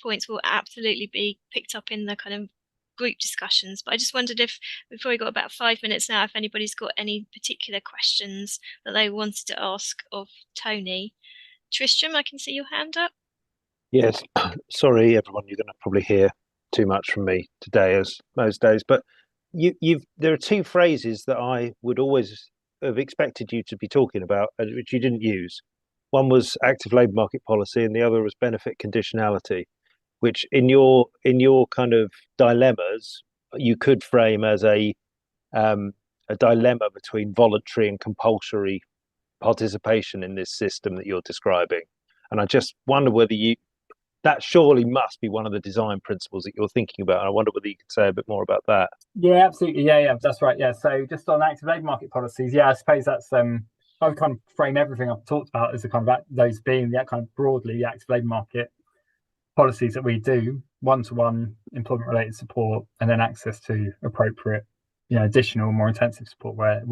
points will absolutely be picked up in the kind of group discussions. But I just wondered if we've probably got about 5 minutes now, if anybody's got any particular questions that they wanted to ask of Tony. Tristram, I can see your hand up.
Yes, sorry everyone, you're going to probably hear too much from me today, as most days, but there are 2 phrases that I would always have expected you to be talking about, which you didn't use. One was active labour market policy, and the other was benefit conditionality, which in your kind of dilemmas you could frame as a dilemma between voluntary and compulsory participation in this system that you're describing. And I just wonder whether that surely must be one of the design principles that you're thinking about. And I wonder whether you could say a bit more about that.
Yeah, absolutely. Yeah, that's right. Yeah. So just on active labour market policies, I suppose that's I would kind of frame everything I've talked about as a kind of those being the kind of broadly the active labour market policies that we do, one-to-one employment related support, and then access to appropriate, additional, more intensive support where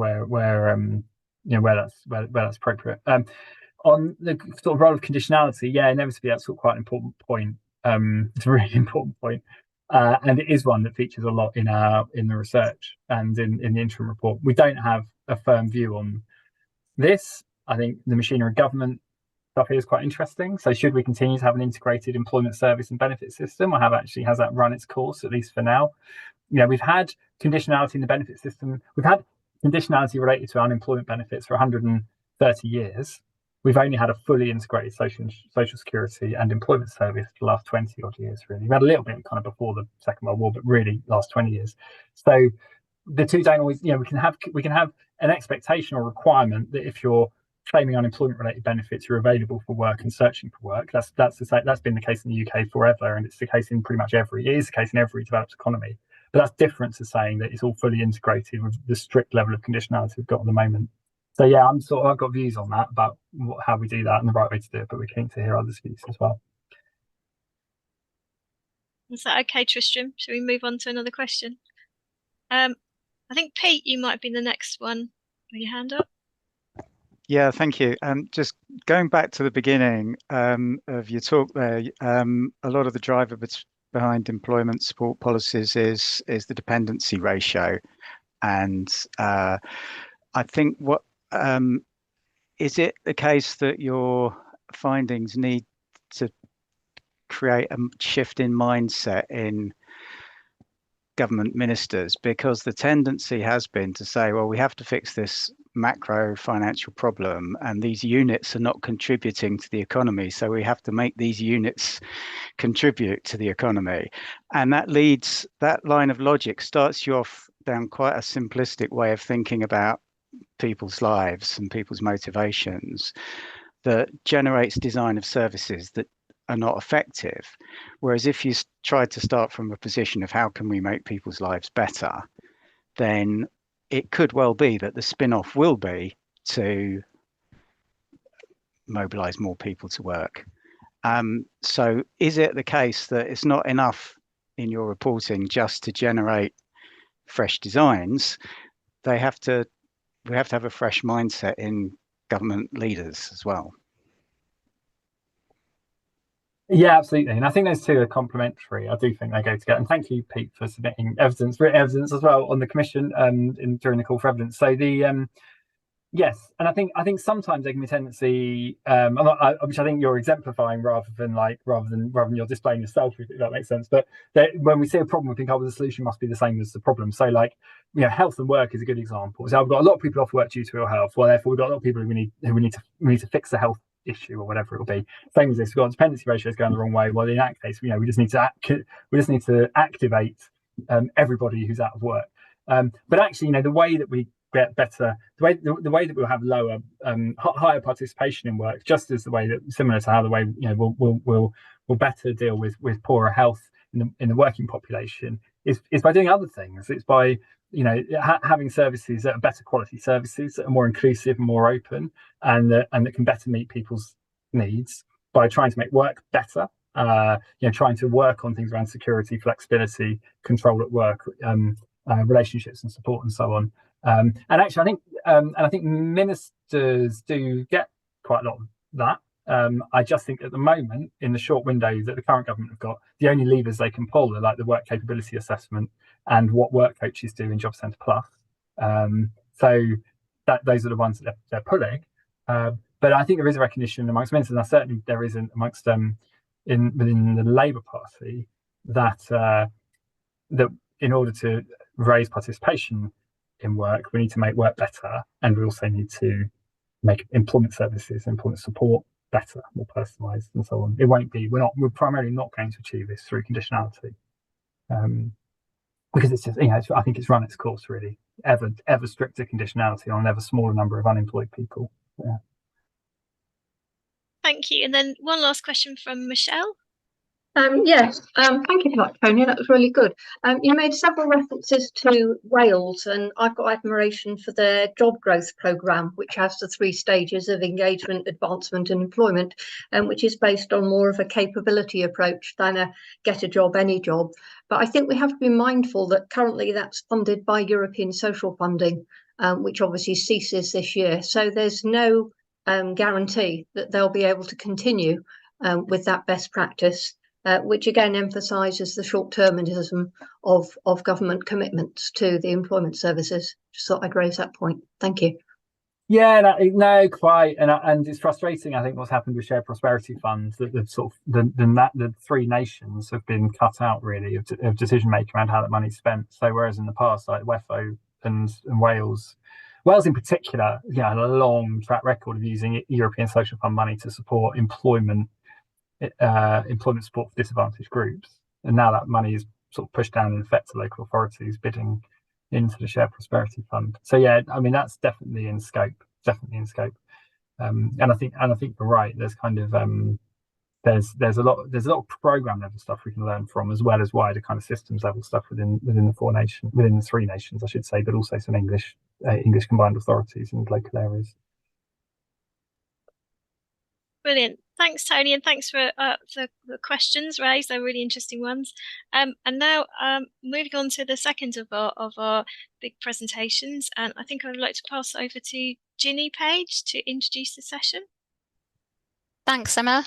that's appropriate. On the sort of role of conditionality, inevitably that's quite an important point. It's a really important point, and it is one that features a lot in the research and in the interim report. We don't have a firm view on this. I think the machinery of government stuff here is quite interesting. So should we continue to have an integrated employment service and benefit system, or has that run its course, at least for now? We've had conditionality in the benefit system. We've had conditionality related to unemployment benefits for 130 years. We've only had a fully integrated social security and employment service for the last 20 odd years, really. We've had a little bit kind of before the Second World War, but really last 20 years. So the two don't always, we can have an expectation or requirement that if you're claiming unemployment related benefits, you're available for work and searching for work. That's been the case in the UK forever, and it's the case in pretty much every developed economy. But that's different to saying that it's all fully integrated with the strict level of conditionality we've got at the moment. So I've got views on that about how we do that and the right way to do it, but we're keen to hear others' views as well.
Is that okay, Tristram? Shall we move on to another question? I think Pete, you might be the next one with your hand up.
Yeah, thank you. Just going back to the beginning of your talk there, a lot of the driver behind employment support policies is the dependency ratio, and I think is it the case that your findings need to create a shift in mindset in government ministers, because the tendency has been to say, well, we have to fix this macro financial problem and these units are not contributing to the economy, so we have to make these units contribute to the economy. And that line of logic starts you off down quite a simplistic way of thinking about people's lives and people's motivations that generates design of services that are not effective. Whereas if you try to start from a position of how can we make people's lives better, then it could well be that the spin-off will be to mobilize more people to work. So is it the case that it's not enough in your reporting just to generate fresh designs. We have to have a fresh mindset in government leaders as well.
Yeah, absolutely. And I think those two are complementary. I do think they go together. And thank you, Pete, for submitting written evidence as well on the commission during the call for evidence. So yes, and I think sometimes there can be a tendency, which I think you're exemplifying rather than you're displaying yourself, if that makes sense. But when we see a problem, we think, oh, well, the solution must be the same as the problem. So, health and work is a good example. So, I've got a lot of people off work due to ill health. Well, therefore, we've got a lot of people who we need to fix the health issue or whatever it will be. Same as this, we've got dependency ratios going the wrong way. Well, in that case, we just need to activate everybody who's out of work. But actually, the way that we get better, the way that we'll have lower, higher participation in work, just as similar to how the way we'll better deal with poorer health in the working population is by doing other things. It's by having services that are better quality services, that are more inclusive and more open, and that can better meet people's needs by trying to make work better. Trying to work on things around security, flexibility, control at work, relationships and support, and so on. And actually, I think ministers do get quite a lot of that. I just think at the moment, in the short window that the current government have got, the only levers they can pull are like the work capability assessment and what work coaches do in Job Centre Plus. So those are the ones that they're pulling. But I think there is a recognition amongst ministers, and certainly there is amongst within the Labour Party that in order to raise participation in work, we need to make work better, and we also need to make employment services, employment support better, more personalised, and so on. We're primarily not going to achieve this through conditionality, because it's just, I think it's run its course really. Ever stricter conditionality on an ever smaller number of unemployed people. Yeah.
Thank you. And then one last question from Michelle.
Yes, thank you for that, Tony. That was really good. You made several references to Wales, and I've got admiration for their job growth programme, which has the 3 stages of engagement, advancement and employment, which is based on more of a capability approach than a get a job, any job. But I think we have to be mindful that currently that's funded by European social funding, which obviously ceases this year. So there's no guarantee that they'll be able to continue with that best practice. Which again emphasises the short-termism of government commitments to the employment services. Just thought I'd raise that point. Thank you.
Yeah, no, quite, and it's frustrating. I think what's happened with shared prosperity funds, that the 3 nations have been cut out really of decision making around how that money's spent. So whereas in the past, like WEFO and Wales in particular, had a long track record of using European Social Fund money to support employment support for disadvantaged groups, and now that money is sort of pushed down in effect to local authorities bidding into the shared prosperity fund. So yeah, I mean that's definitely in scope. And I think you're right. There's kind of there's a lot of program level stuff we can learn from, as well as wider kind of systems level stuff within the 3 nations, I should say, but also some English combined authorities and local areas.
Brilliant. Thanks, Tony, and thanks for the questions raised. They're really interesting ones. And now moving on to the second of our big presentations, and I think I would like to pass over to Ginny Page to introduce the session.
Thanks, Emma.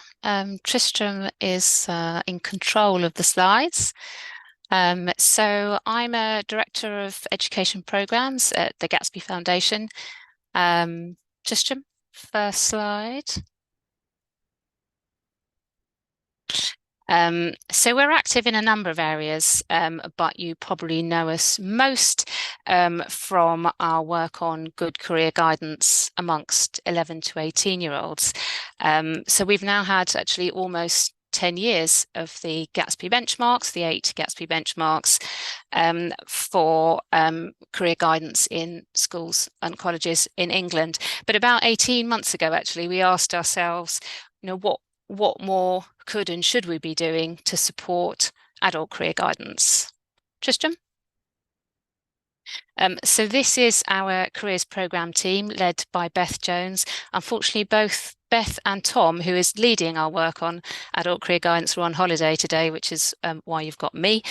Tristram is in control of the slides. So I'm a Director of Education Programmes at the Gatsby Foundation. Tristram, first slide. So we're active in a number of areas, but you probably know us most from our work on good career guidance amongst 11 to 18-year-olds. So we've now had actually almost 10 years of the Gatsby benchmarks, the 8 Gatsby benchmarks for career guidance in schools and colleges in England. But about 18 months ago, actually, we asked ourselves, what more could and should we be doing to support adult career guidance? Tristram? So this is our careers programme team led by Beth Jones. Unfortunately, both Beth and Tom, who is leading our work on adult career guidance, are on holiday today, which is why you've got me.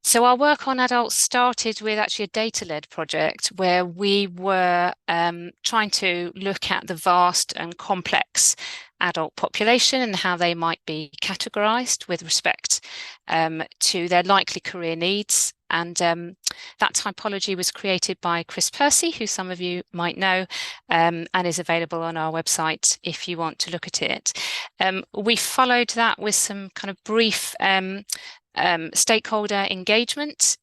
So our work on adults started with actually a data-led project where we were trying to look at the vast and complex adult population and how they might be categorised with respect to their likely career needs. And that typology was created by Chris Percy, who some of you might know, and is available on our website if you want to look at it. We followed that with some kind of brief stakeholder engagement,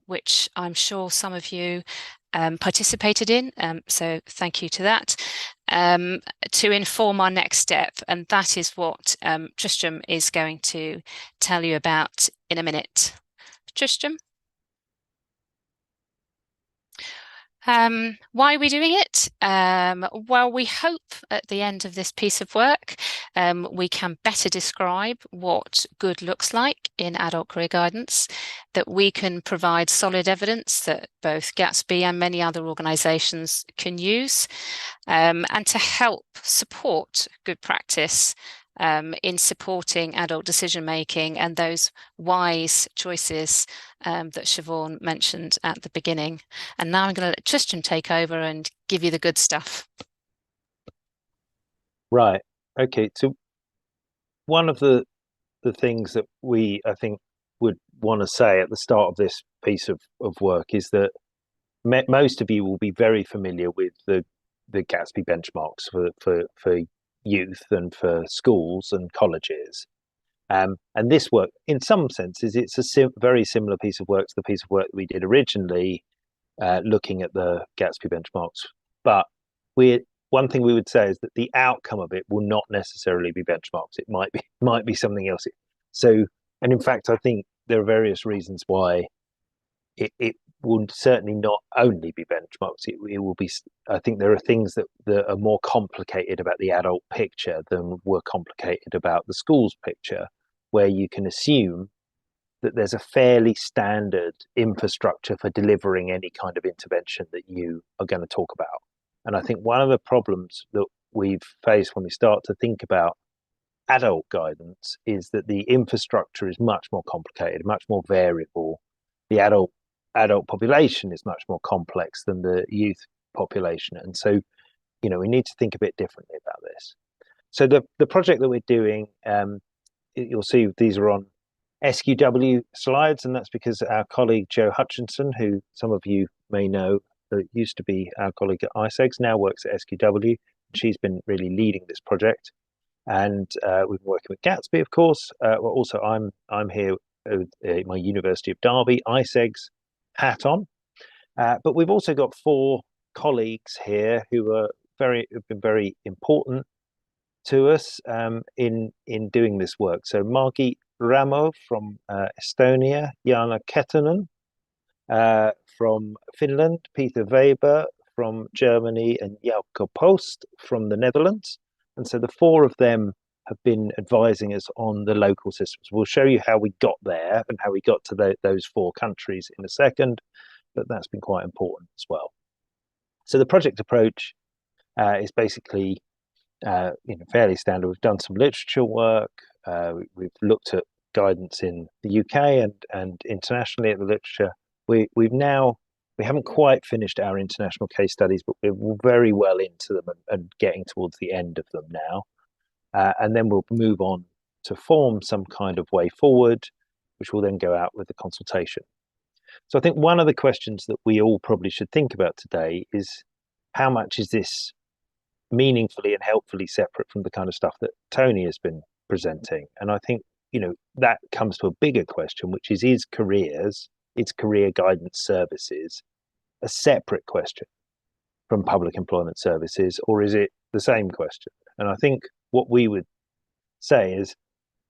which I'm sure some of you participated in, so thank you to that, to inform our next step, and that is what Tristram is going to tell you about in a minute. Tristram? Why are we doing it? Well, we hope at the end of this piece of work we can better describe what good looks like in adult career guidance, that we can provide solid evidence that both Gatsby and many other organisations can use, and to help support good practice in supporting adult decision making and those wise choices that Siobhan mentioned at the beginning. And now I'm going to let Tristram take over and give you the good stuff.
Right. Okay. So one of the things that I think would want to say at the start of this piece of work is that most of you will be very familiar with the Gatsby benchmarks for youth and for schools and colleges. And this work, in some senses, it's a very similar piece of work to the piece of work that we did originally, looking at the Gatsby benchmarks. But one thing we would say is that the outcome of it will not necessarily be benchmarks. It might be something else. So, and in fact, I think there are various reasons why it will certainly not only be benchmarks. It will be. I think there are things that are more complicated about the adult picture than were complicated about the school's picture, where you can assume that there's a fairly standard infrastructure for delivering any kind of intervention that you are going to talk about. And I think one of the problems that we've faced when we start to think about adult guidance is that the infrastructure is much more complicated, much more variable. The adult population is much more complex than the youth population. And so, we need to think a bit differently about this. So the project that we're doing, you'll see these are on SQW slides, and that's because our colleague Jo Hutchinson, who some of you may know, used to be our colleague at ICeGS, now works at SQW. She's been really leading this project, and we've been working with Gatsby, of course. Also, I'm here at my University of Derby ICeGS hat on, but we've also got 4 colleagues here who have been very important to us in doing this work. So Margit Ramo from Estonia, Jana Kettunen from Finland, Peter Weber from Germany, and Jouko Post from the Netherlands. And so the 4 of them have been advising us on the local systems. We'll show you how we got there and how we got to those 4 countries in a second, but that's been quite important as well. So the project approach is basically fairly standard. We've done some literature work. We've looked at guidance in the UK and internationally at the literature. We haven't quite finished our international case studies, but we're very well into them and getting towards the end of them now. And then we'll move on to form some kind of way forward, which will then go out with the consultation. So I think one of the questions that we all probably should think about today is, how much is this meaningfully and helpfully separate from the kind of stuff that Tony has been presenting? And I think, that comes to a bigger question, which is career guidance services a separate question from public employment services, or is it the same question? And I think what we would say is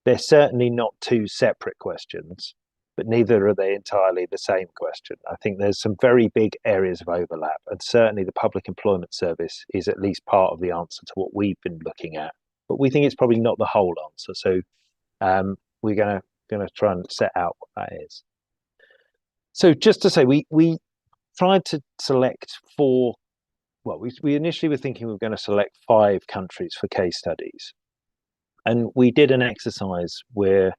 they're certainly not 2 separate questions, but neither are they entirely the same question. I think there's some very big areas of overlap, and certainly the public employment service is at least part of the answer to what we've been looking at, but we think it's probably not the whole answer. So we're going to try and set out what that is. So just to say, we tried to select four. Well, we initially were thinking we were going to select 5 countries for case studies, and we did an exercise where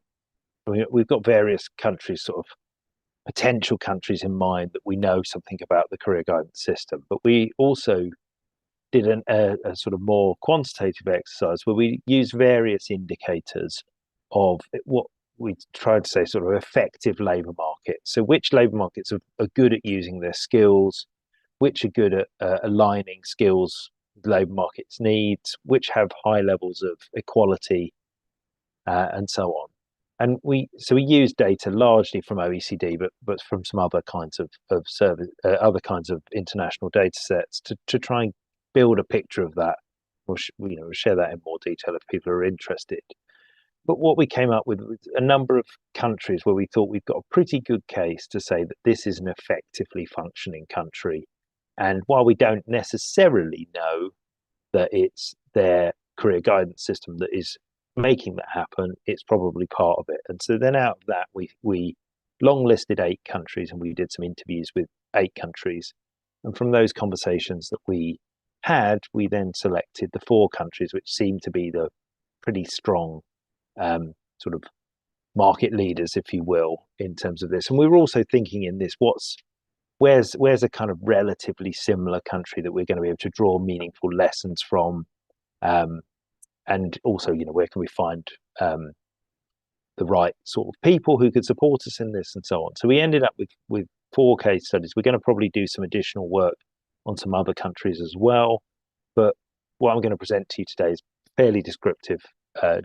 we've got various countries, sort of potential countries in mind that we know something about the career guidance system, but we also did a sort of more quantitative exercise where we used various indicators of what we tried to say sort of effective labour markets. So which labour markets are good at using their skills, which are good at aligning skills with labour markets needs, which have high levels of equality, and so on. And we use data largely from OECD, but from some other kinds of service, other kinds of international data sets to try and build a picture of that. We'll share that in more detail if people are interested. But what we came up with was a number of countries where we thought we've got a pretty good case to say that this is an effectively functioning country. And while we don't necessarily know that it's their career guidance system that is making that happen, it's probably part of it. And so then out of that, we long listed 8 countries, and we did some interviews with 8 countries. And from those conversations that we had, we then selected the 4 countries which seemed to be the pretty strong sort of market leaders, if you will, in terms of this. And we were also thinking in this, where's a kind of relatively similar country that we're going to be able to draw meaningful lessons from, and also, where can we find the right sort of people who could support us in this, and so on. So we ended up with 4 case studies. We're going to probably do some additional work on some other countries as well, but what I'm going to present to you today is fairly descriptive,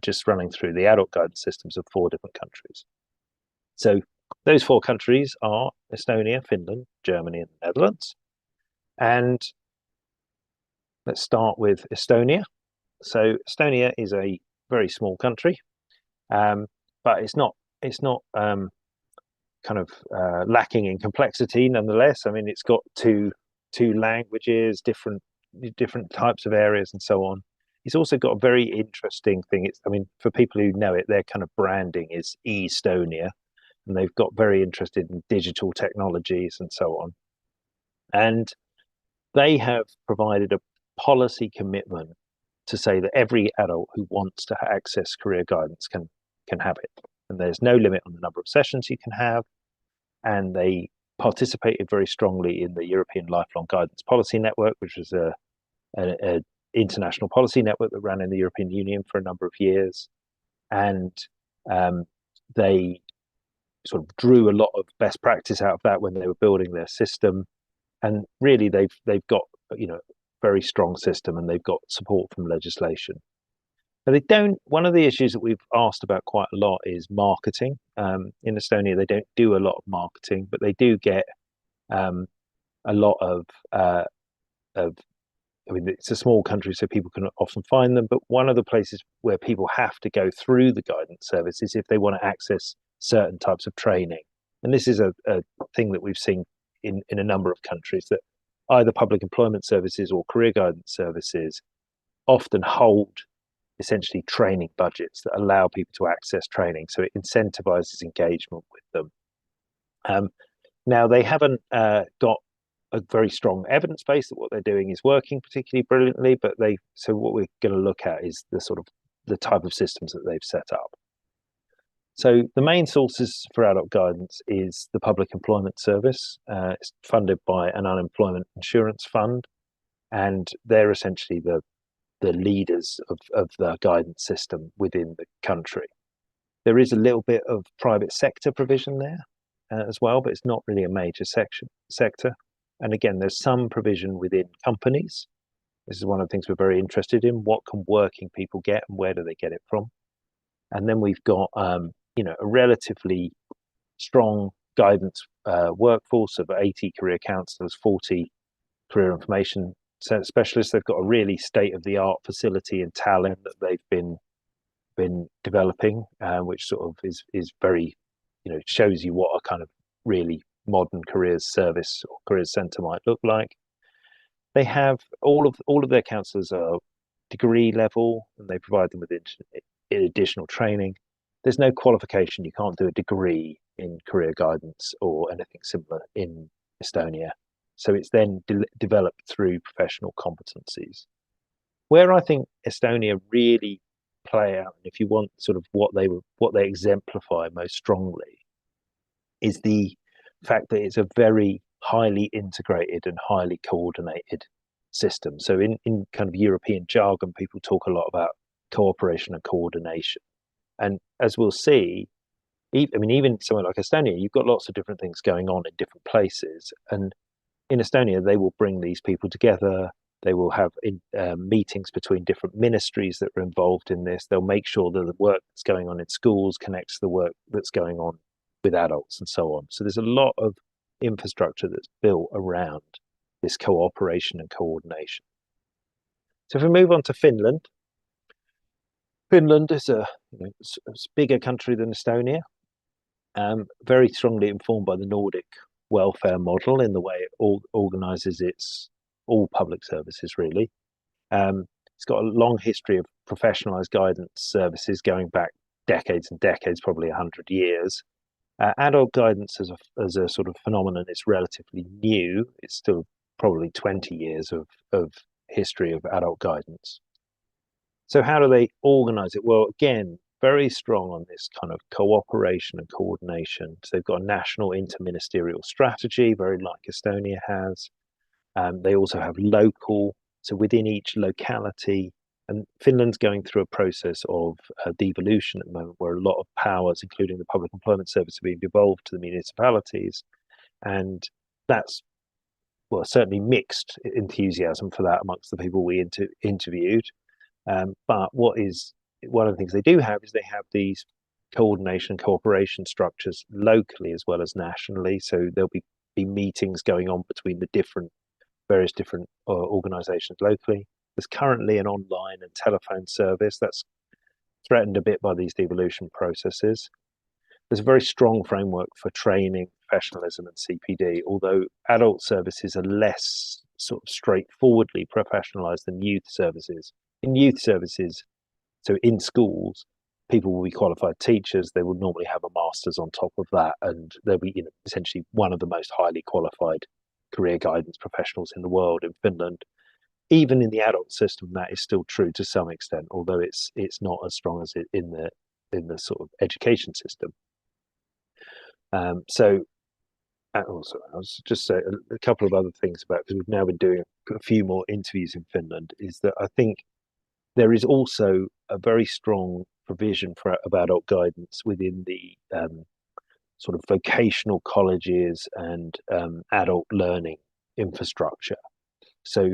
just running through the adult guidance systems of 4 different countries. So those 4 countries are Estonia, Finland, Germany, and the Netherlands. And let's start with Estonia. So Estonia is a very small country, but it's not kind of lacking in complexity nonetheless. I mean, it's got two languages, different types of areas, and so on. It's also got a very interesting thing. For people who know it, their kind of branding is Estonia, and they've got very interested in digital technologies and so on. And they have provided a policy commitment to say that every adult who wants to access career guidance can have it. And there's no limit on the number of sessions you can have. And they participated very strongly in the European Lifelong Guidance Policy Network, which was a international policy network that ran in the European Union for a number of years. And they sort of drew a lot of best practice out of that when they were building their system. And really, they've got very strong system, and they've got support from legislation. But they don't. One of the issues that we've asked about quite a lot is marketing. In Estonia, they don't do a lot of marketing, but they do get a lot of. It's a small country, so people can often find them. But one of the places where people have to go through the guidance service is if they want to access certain types of training. And this is a thing that we've seen in a number of countries, that either public employment services or career guidance services often hold essentially training budgets that allow people to access training. So it incentivizes engagement with them. Now, they haven't got a very strong evidence base that what they're doing is working particularly brilliantly, but so what we're going to look at is the type of systems that they've set up. So the main sources for adult guidance is the Public Employment Service. It's funded by an unemployment insurance fund, and they're essentially the leaders of the guidance system within the country. There is a little bit of private sector provision there as well, but it's not really a major sector. And again, there's some provision within companies. This is one of the things we're very interested in. What can working people get, and where do they get it from? And then we've got a relatively strong guidance workforce of 80 career counsellors, 40 career information specialists. They've got a really state-of-the-art facility in Tallinn that they've been developing, which sort of is very, shows you what a kind of really modern careers service or careers centre might look like. They have all of their counsellors are degree level, and they provide them with additional training. There's no qualification. You can't do a degree in career guidance or anything similar in Estonia. So it's then developed through professional competencies. Where I think Estonia really play out, and if you want sort of what they exemplify most strongly, is the fact that it's a very highly integrated and highly coordinated system. So in kind of European jargon, people talk a lot about cooperation and coordination. And as we'll see, even somewhere like Estonia, you've got lots of different things going on in different places. And in Estonia, they will bring these people together. They will have meetings between different ministries that are involved in this. They'll make sure that the work that's going on in schools connects to the work that's going on with adults and so on. So there's a lot of infrastructure that's built around this cooperation and coordination. So if we move on to Finland, Finland is a bigger country than Estonia, very strongly informed by the Nordic welfare model in the way it organises all public services, really. It's got a long history of professionalised guidance services going back decades and decades, probably 100 years. Adult guidance as a sort of phenomenon is relatively new. It's still probably 20 years of history of adult guidance. So how do they organise it? Well, again, very strong on this kind of cooperation and coordination. So they've got a national interministerial strategy, very like Estonia has. They also have local, so within each locality, and Finland's going through a process of devolution at the moment, where a lot of powers, including the Public Employment Service, are being devolved to the municipalities. And that's, well, certainly mixed enthusiasm for that amongst the people we interviewed. But one of the things they do have is they have these coordination and cooperation structures locally as well as nationally. So there'll be meetings going on between the various different organisations locally. There's currently an online and telephone service that's threatened a bit by these devolution processes. There's a very strong framework for training, professionalism and CPD, although adult services are less sort of straightforwardly professionalised than youth services. In youth services, so in schools, people will be qualified teachers. They will normally have a master's on top of that, and they'll be essentially one of the most highly qualified career guidance professionals in the world in Finland. Even in the adult system, that is still true to some extent, although it's not as strong as it in the sort of education system. So also, I was just say a couple of other things about, because we've now been doing a few more interviews in Finland, is that I think there is also a very strong provision of adult guidance within the sort of vocational colleges and adult learning infrastructure. So,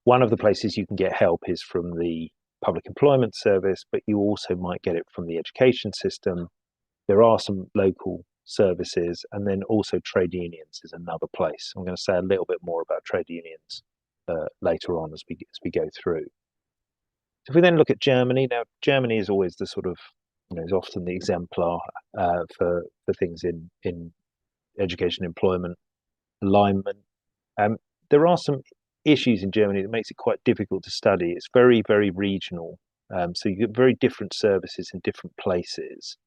one of the places you can get help is from the Public Employment Service, but you also might get it from the education system. There are some local services, and then also trade unions is another place. I'm going to say a little bit more about trade unions later on as we go through. If we then look at Germany, now Germany is always the sort of, is often the exemplar for things in education, employment, alignment. There are some issues in Germany that makes it quite difficult to study. It's very, very regional. So you get very different services in different places.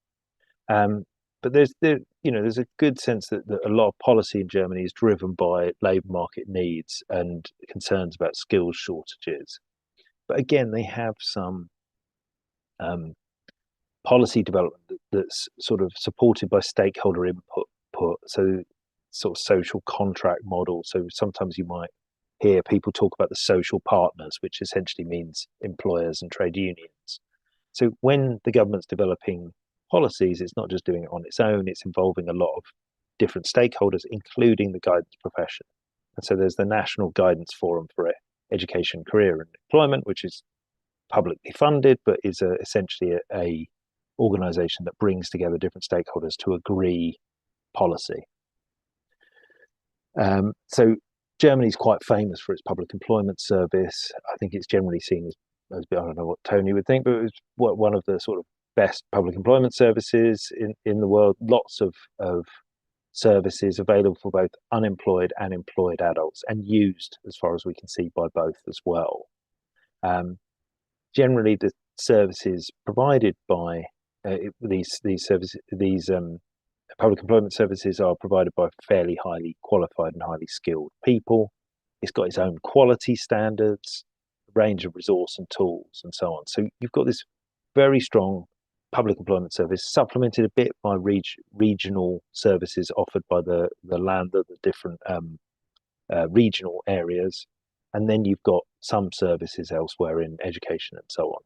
But there's a good sense that a lot of policy in Germany is driven by labour market needs and concerns about skills shortages. But again, they have some policy development that's sort of supported by stakeholder input. So sort of social contract model. So sometimes you might hear people talk about the social partners, which essentially means employers and trade unions. So when the government's developing policies, it's not just doing it on its own, it's involving a lot of different stakeholders, including the guidance profession. And so there's the National Guidance Forum for Education, Career and Employment, which is publicly funded, but is essentially a organisation that brings together different stakeholders to agree policy. So Germany is quite famous for its public employment service. I think it's generally seen as I don't know what Tony would think, but it was one of the sort of best public employment services in the world. Lots of services available for both unemployed and employed adults, and used, as far as we can see, by both as well. Generally, the services provided by these public employment services are provided by fairly highly qualified and highly skilled people. It's got its own quality standards, range of resource and tools, and so on. So you've got this very strong public employment service, supplemented a bit by regional services offered by the different regional areas, and then you've got some services elsewhere in education and so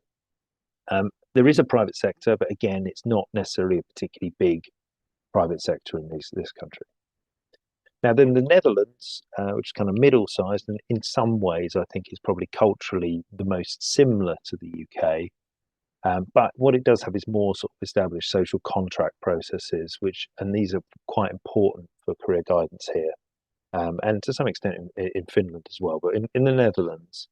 on. There is a private sector, but again, it's not necessarily a particularly big private sector in this country. Now then, the Netherlands, which is kind of middle-sized, and in some ways I think is probably culturally the most similar to the UK, but what it does have is more sort of established social contract processes, and these are quite important for career guidance here, and to some extent in Finland as well. But in the Netherlands,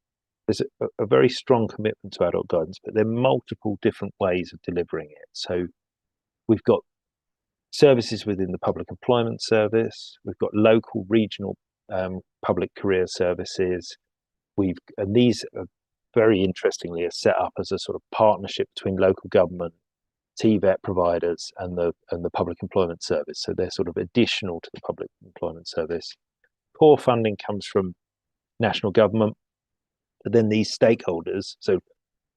there's a very strong commitment to adult guidance, but there are multiple different ways of delivering it. So we've got services within the public employment service, we've got local, regional public career services. And these are very interestingly are set up as a sort of partnership between local government, TVET providers, and the public employment service. So they're sort of additional to the public employment service. Core funding comes from national government, but then these stakeholders, so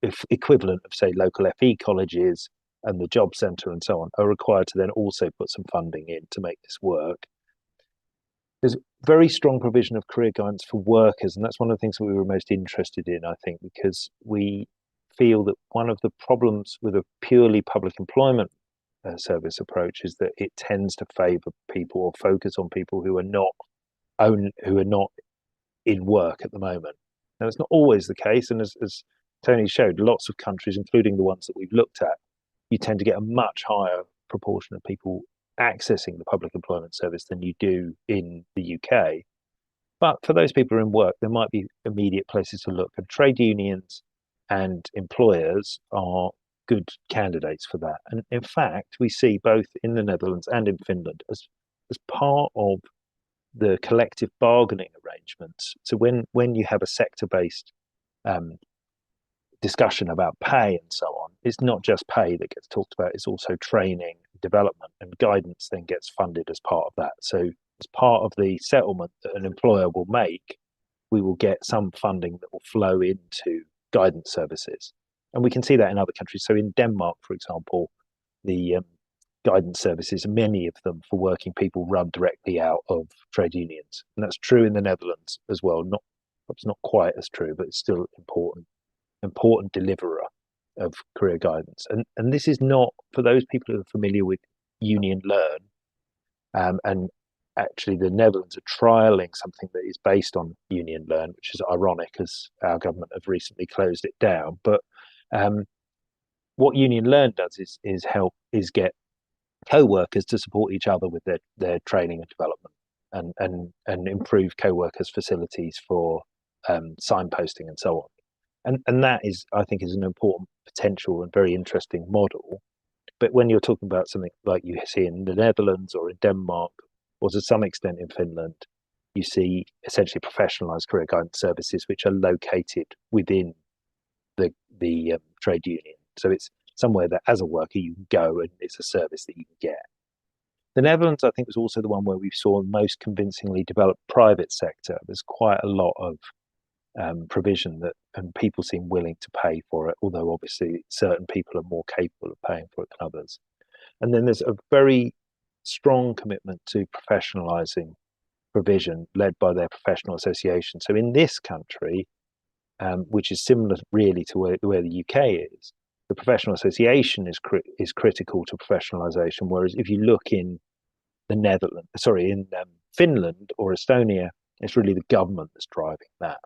if equivalent of say local FE colleges and the job centre and so on, are required to then also put some funding in to make this work. There's very strong provision of career guidance for workers, and that's one of the things that we were most interested in, I think, because we feel that one of the problems with a purely public employment service approach is that it tends to favour people or focus on people who are not in work at the moment. Now, it's not always the case, and as Tony showed, lots of countries, including the ones that we've looked at, you tend to get a much higher proportion of people accessing the public employment service than you do in the UK. But for those people who are in work, there might be immediate places to look, and trade unions and employers are good candidates for that. And in fact, we see both in the Netherlands and in Finland as part of the collective bargaining arrangements. So when you have a sector-based discussion about pay and so on, it's not just pay that gets talked about, it's also training, development, and guidance then gets funded as part of that. So as part of the settlement that an employer will make, we will get some funding that will flow into guidance services. And we can see that in other countries. So in Denmark, for example, the guidance services, many of them for working people, run directly out of trade unions. And that's true in the Netherlands as well. It's not quite as true, but it's still important deliverer of career guidance. And this is not, for those people who are familiar with Union Learn, and actually the Netherlands are trialling something that is based on Union Learn, which is ironic as our government have recently closed it down. But what Union Learn does is get co-workers to support each other with their training and development, and improve co-workers' facilities for signposting and so on. And that is, I think, is an important potential and very interesting model. But when you're talking about something like you see in the Netherlands or in Denmark, or to some extent in Finland, you see essentially professionalised career guidance services which are located within the trade union. So it's somewhere that as a worker you can go and it's a service that you can get. The Netherlands, I think, was also the one where we saw most convincingly developed private sector. There's quite a lot of provision and people seem willing to pay for it, although obviously certain people are more capable of paying for it than others. And then there's a very strong commitment to professionalising provision led by their professional association. So in this country, which is similar really to where the UK is, the professional association is critical to professionalisation, whereas if you look in in Finland or Estonia, it's really the government that's driving that.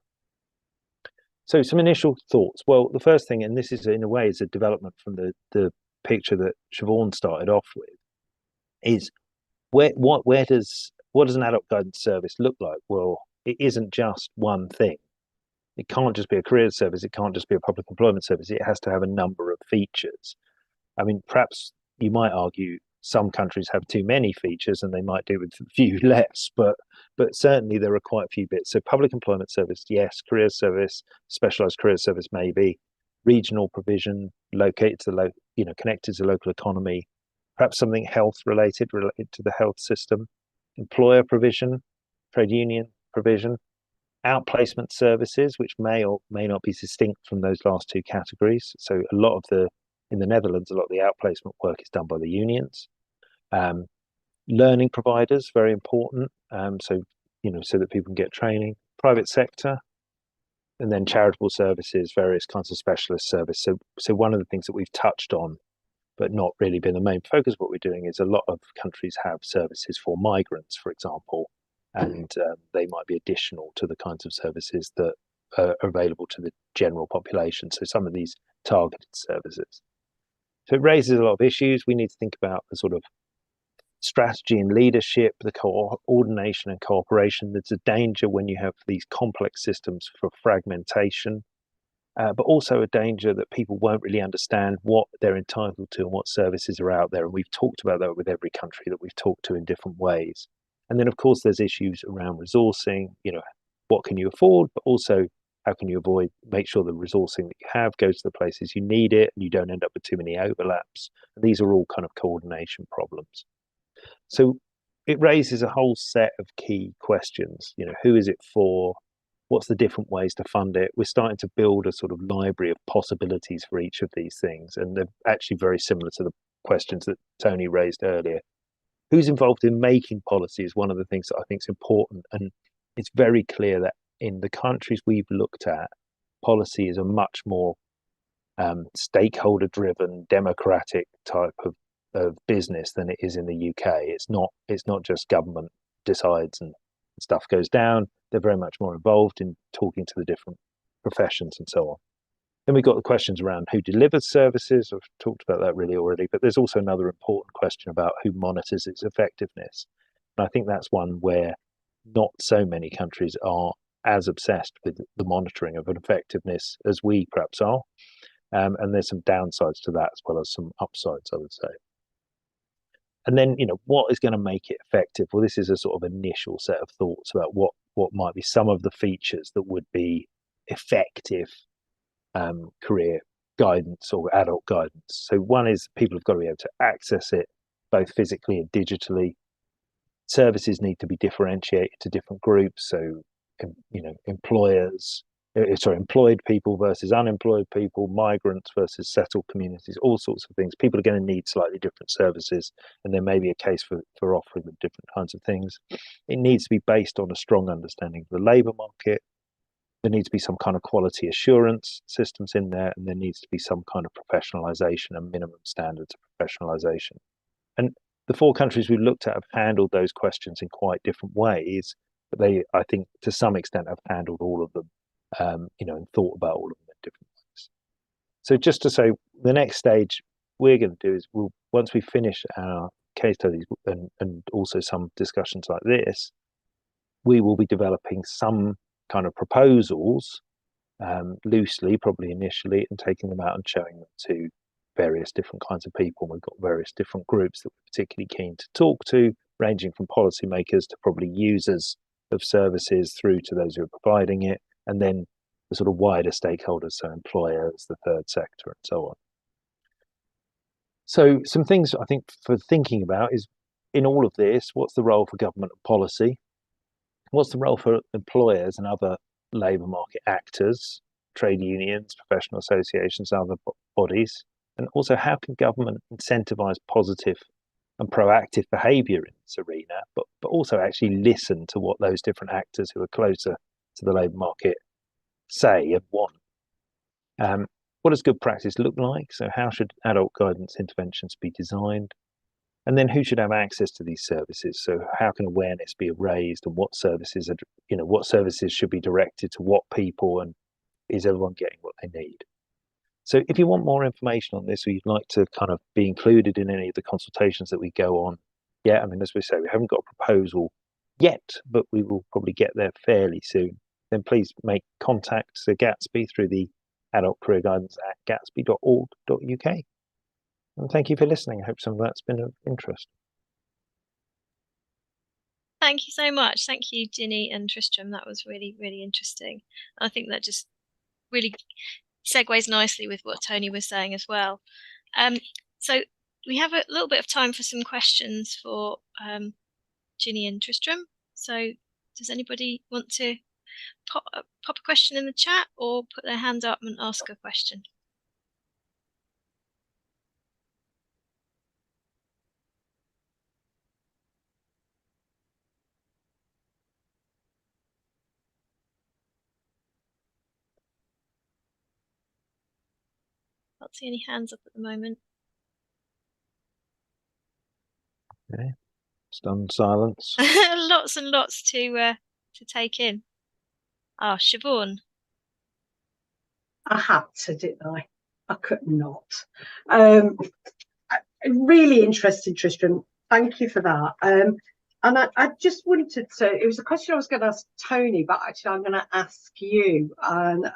So some initial thoughts. Well, the first thing, and this is in a way is a development from the picture that Siobhan started off with, is what does an adult guidance service look like? Well, it isn't just one thing. It can't just be a career service. It can't just be a public employment service. It has to have a number of features. I mean, perhaps you might argue some countries have too many features and they might do with a few less, but certainly there are quite a few bits. So public employment service, yes. Career service, specialised career service, maybe. Regional provision, connected to the local economy. perhaps something health related to the health system, employer provision, trade union provision, outplacement services, which may or may not be distinct from those last two categories. So in the Netherlands, a lot of the outplacement work is done by the unions. Learning providers, very important. So that people can get training. Private sector, and then charitable services, various kinds of specialist service. So one of the things that we've touched on, but not really been the main focus of what we're doing, is a lot of countries have services for migrants, for example, and they might be additional to the kinds of services that are available to the general population. So some of these targeted services. So it raises a lot of issues. We need to think about the sort of strategy and leadership, the coordination and cooperation. There's a danger when you have these complex systems for fragmentation, but also a danger that people won't really understand what they're entitled to and what services are out there. And we've talked about that with every country that we've talked to in different ways. And then, of course, there's issues around resourcing. What can you afford, but also how can you make sure the resourcing that you have goes to the places you need it and you don't end up with too many overlaps. And these are all kind of coordination problems. So it raises a whole set of key questions. Who is it for? What's the different ways to fund it? We're starting to build a sort of library of possibilities for each of these things. And they're actually very similar to the questions that Tony raised earlier. Who's involved in making policy is one of the things that I think is important. And it's very clear that in the countries we've looked at, policy is a much more stakeholder-driven, democratic type of business than it is in the UK. It's not just government decides and stuff goes down. They're very much more involved in talking to the different professions and so on. Then we've got the questions around who delivers services. I've talked about that really already, but there's also another important question about who monitors its effectiveness. And I think that's one where not so many countries are as obsessed with the monitoring of an effectiveness as we perhaps are. And there's some downsides to that as well as some upsides, I would say. And then, what is going to make it effective? Well, this is a sort of initial set of thoughts about what might be some of the features that would be effective career guidance or adult guidance. So one is people have got to be able to access it both physically and digitally. Services need to be differentiated to different groups. So, employed people versus unemployed people, migrants versus settled communities, all sorts of things. People are going to need slightly different services, and there may be a case for offering them different kinds of things. It needs to be based on a strong understanding of the labour market. There needs to be some kind of quality assurance systems in there, and there needs to be some kind of professionalisation and minimum standards of professionalisation. And the 4 countries we looked at have handled those questions in quite different ways, but they, I think, to some extent have handled all of them, and thought about all of them in different ways. So just to say, the next stage we're going to do is once we finish our case studies and also some discussions like this, we will be developing some kind of proposals loosely, probably initially, and taking them out and showing them to various different kinds of people. We've got various different groups that we're particularly keen to talk to, ranging from policymakers to probably users of services through to those who are providing it, and then the sort of wider stakeholders, so employers, the third sector, and so on. So some things I think for thinking about is, in all of this, what's the role for government and policy? What's the role for employers and other labour market actors, trade unions, professional associations, other bodies? And also, how can government incentivise positive and proactive behaviour in this arena, but also actually listen to what those different actors who are closer to the labour market say and want? What does good practice look like? So how should adult guidance interventions be designed? And then who should have access to these services? So how can awareness be raised, and what services should be directed to what people, and is everyone getting what they need? So if you want more information on this, or you'd like to kind of be included in any of the consultations that we go on, as we say, we haven't got a proposal yet, but we will probably get there fairly soon. Then please make contact to Gatsby through the adult career guidance at gatsby.org.uk. And thank you for listening. I hope some of that's been of interest.
Thank you so much. Thank you, Ginny and Tristram. That was really, really interesting. I think that just really segues nicely with what Tony was saying as well. So we have a little bit of time for some questions for Ginny and Tristram. So does anybody want to pop a question in the chat or put their hand up and ask a question? Can't see any hands up at the moment.
Okay, stunned silence.
Lots and lots to take in. Ah, Siobhan.
I had to, didn't I? I could not. Really interesting, Tristram. Thank you for that. And I just wanted to, it was a question I was going to ask Tony, but actually I'm going to ask you. And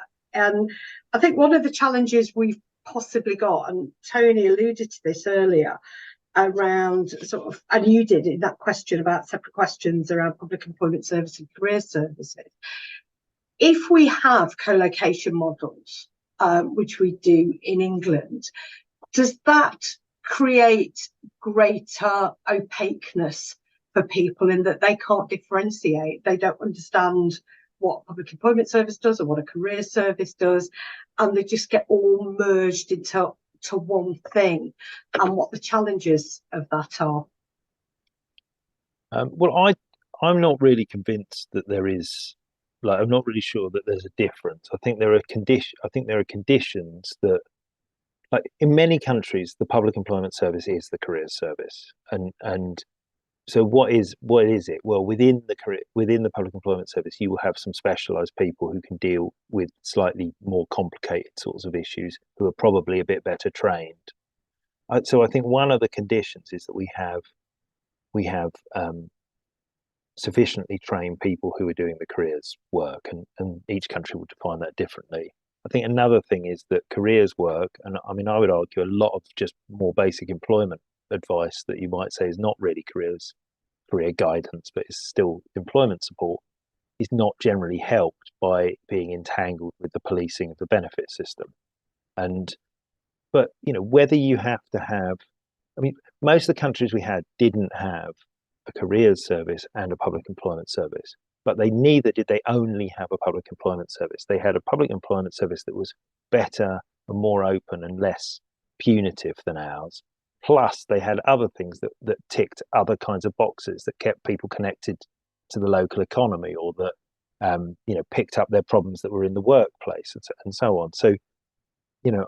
I think one of the challenges we've possibly got, and Tony alluded to this earlier, around sort of, and you did in that question about separate questions around public employment service and career services. If we have co-location models, which we do in England, does that create greater opaqueness for people in that they can't differentiate? They don't understand what a public employment service does or what a career service does, and they just get all merged into one thing, and what the challenges of that are.
Well, I'm not really convinced that there is, like, I'm not really sure that there's a difference. I think there are conditions that, like, in many countries, the public employment service is the career service, and so what is it? Well, within the public employment service, you will have some specialised people who can deal with slightly more complicated sorts of issues, who are probably a bit better trained. So I think one of the conditions is that we have sufficiently trained people who are doing the careers work, and each country will define that differently. I think another thing is that careers work, and I mean, I would argue a lot of just more basic employment advice that you might say is not really career guidance, but it's still employment support, is not generally helped by being entangled with the policing of the benefit system. But you know, whether you have to have, I mean, most of the countries we had didn't have a careers service and a public employment service, but neither did they only have a public employment service. They had a public employment service that was better and more open and less punitive than ours. Plus, they had other things that ticked other kinds of boxes that kept people connected to the local economy, or that picked up their problems that were in the workplace, and so on. So, you know,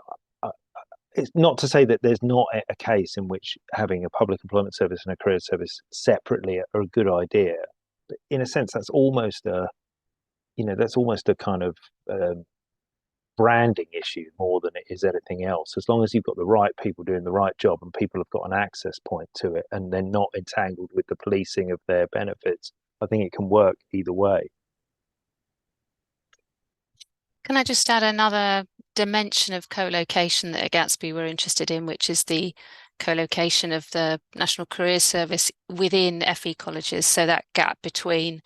it's not to say that there's not a case in which having a public employment service and a career service separately are a good idea. But in a sense, that's almost a kind of branding issue more than it is anything else. As long as you've got the right people doing the right job and people have got an access point to it, and they're not entangled with the policing of their benefits, I think it can work either way.
Can I just add another dimension of co-location that at Gatsby we're interested in, which is the co-location of the National Career Service within FE colleges, so that gap between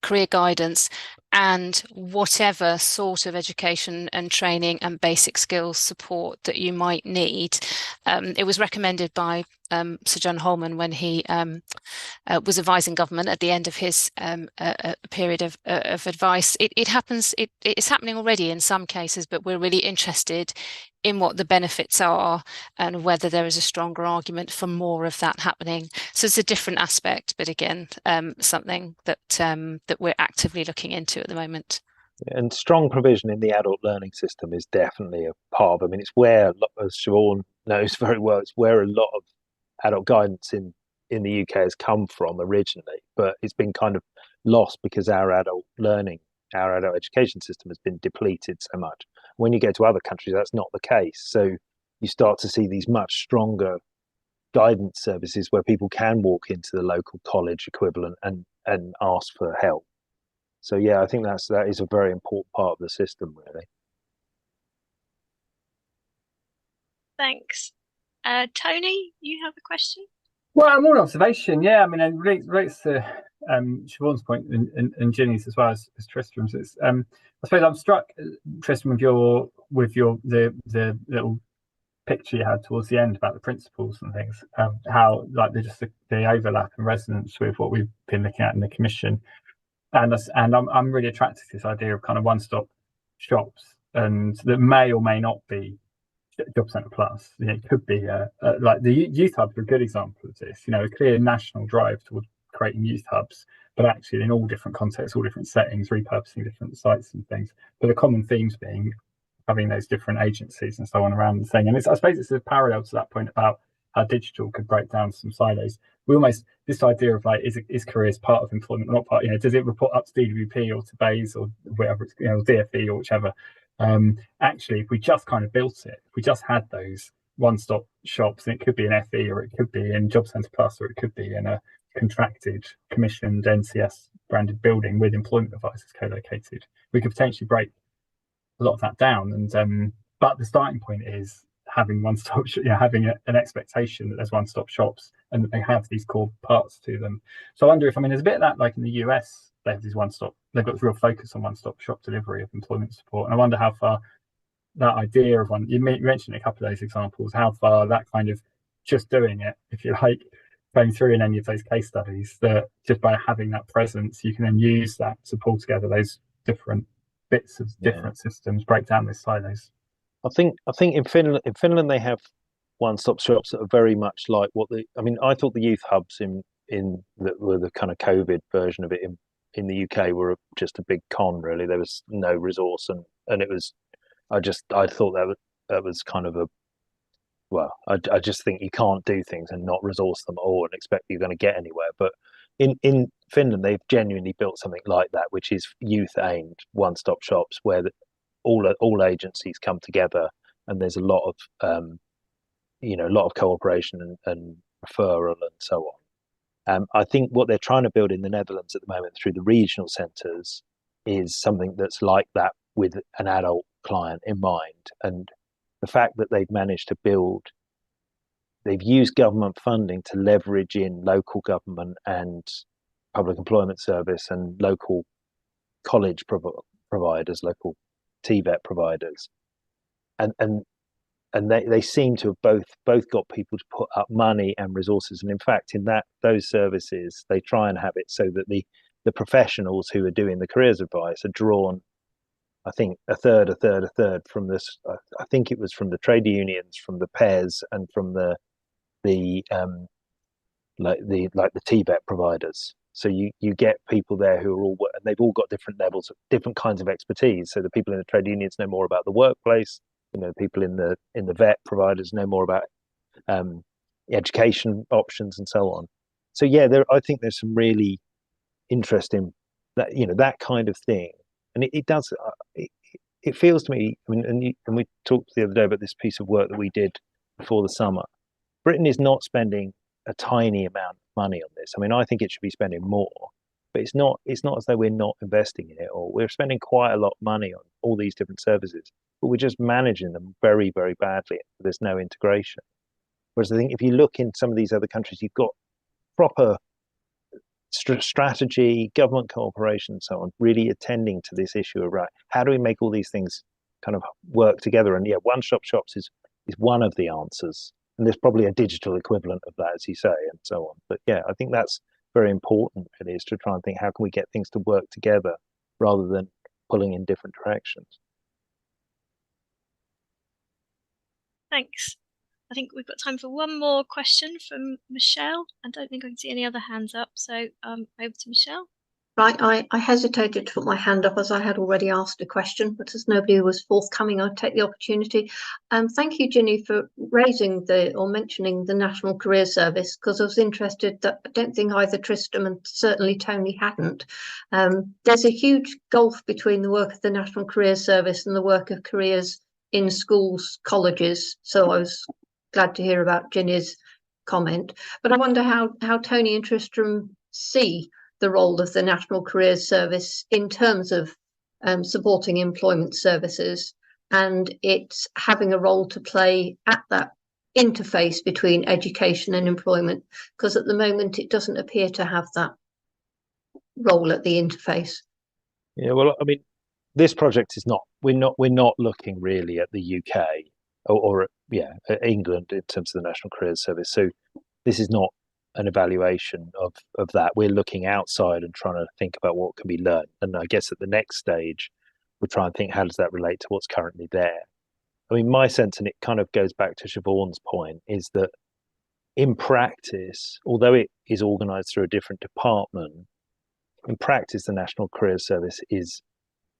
career guidance and whatever sort of education and training and basic skills support that you might need. It was recommended by Sir John Holman when he was advising government at the end of his period of advice. It's happening already in some cases, but we're really interested in what the benefits are and whether there is a stronger argument for more of that happening. So it's a different aspect, but again, something that we're actively looking into at the moment.
And strong provision in the adult learning system is definitely a part of. I mean, it's where, as Siobhan knows very well, it's where a lot of adult guidance in the UK has come from originally, but it's been kind of lost because our adult education system has been depleted so much. When you go to other countries, that's not the case. So you start to see these much stronger guidance services where people can walk into the local college equivalent and ask for help. So yeah, I think that is a very important part of the system, really.
Thanks. Tony, you have a question?
Well, more an observation. Yeah, I mean, it relates to Siobhan's point and Ginny's as well as Tristram's. It's, I suppose I'm struck, Tristram, with the little picture you had towards the end about the principles and things, how like the overlap and resonance with what we've been looking at in the commission, and I'm really attracted to this idea of kind of one-stop shops, and that may or may not be Job Centre Plus. You know, it could be like the youth hubs are a good example of this. You know, a clear national drive towards creating youth hubs, but actually in all different contexts, all different settings, repurposing different sites and things. But the common themes being having those different agencies and so on around the thing. And I suppose it's a parallel to that point about how digital could break down some silos. We almost, this idea of like, is careers part of employment or not part? You know, does it report up to DWP or to BAYS or whatever, it's, you know, DFE or whichever? Actually, if we just kind of built it, if we just had those one-stop shops, and it could be an FE or it could be in Job Centre Plus or it could be in a contracted, commissioned NCS branded building with employment advisors co-located, we could potentially break a lot of that down. And but the starting point is having one-stop, you know, having an expectation that there's one-stop shops and that they have these core parts to them. So I wonder if, I mean, there's a bit of that, like in the US, they have these one-stop, they've got real focus on one-stop shop delivery of employment support. And I wonder how far that idea of one, you mentioned a couple of those examples, how far that kind of just doing it, if you like, going through in any of those case studies, that just by having that presence, you can then use that to pull together those different bits of different systems, break down those silos.
I think in Finland they have one-stop shops that are very much like what I thought the youth hubs in that were the kind of COVID version of it in the UK were just a big con, really. There was no resource, and it was, I thought that was kind of I just think you can't do things and not resource them all and expect you're going to get anywhere. But in Finland, they've genuinely built something like that, which is youth-aimed one-stop shops where all agencies come together, and there's a lot of a lot of cooperation and referral and so on. I think what they're trying to build in the Netherlands at the moment through the regional centres is something that's like that with an adult client in mind. And the fact that they've managed to build, they've used government funding to leverage in local government and public employment service and local college providers, local TVET providers, and they seem to have both got people to put up money and resources. And in fact, in those services, they try and have it so that the professionals who are doing the careers advice are drawn, I think, a third from this. I think it was from the trade unions, from the pairs, and from the TVET providers. So you get people there who are and they've all got different levels of different kinds of expertise. So the people in the trade unions know more about the workplace. You know, people in the vet providers know more about education options and so on. So yeah, I think there's some really interesting that kind of thing, and it does. It feels to me. I mean, and we talked the other day about this piece of work that we did before the summer. Britain is not spending a tiny amount of money on this. I mean, I think it should be spending more, but it's not as though we're not investing in it, or we're spending quite a lot of money on all these different services, but we're just managing them very, very badly. There's no integration. Whereas I think if you look in some of these other countries, you've got proper strategy, government cooperation, and so on, really attending to this issue of, right, how do we make all these things kind of work together? And yeah, one-stop shops is one of the answers. And there's probably a digital equivalent of that, as you say, and so on. But yeah, I think that's very important, really, is to try and think, how can we get things to work together rather than pulling in different directions?
Thanks. I think we've got time for one more question from Michelle. I don't think I can see any other hands up, so over to Michelle.
Right, I hesitated to put my hand up as I had already asked a question, but as nobody was forthcoming, I'd take the opportunity. Thank you, Ginny, for raising or mentioning the National Career Service, because I was interested that I don't think either Tristram and certainly Tony hadn't. There's a huge gulf between the work of the National Career Service and the work of careers in schools, colleges. So I was glad to hear about Ginny's comment. But I wonder how Tony and Tristram see the role of the National Careers Service in terms of supporting employment services, and it's having a role to play at that interface between education and employment, because at the moment it doesn't appear to have that role at the interface.
Yeah, well, I mean, this project is not. We're not looking really at the UK or England in terms of the National Careers Service. So this is not an evaluation of that. We're looking outside and trying to think about what can be learned. And I guess at the next stage, we'll try and think, how does that relate to what's currently there? I mean, my sense, and it kind of goes back to Siobhan's point, is that in practice, although it is organised through a different department, in practice, the National Careers Service is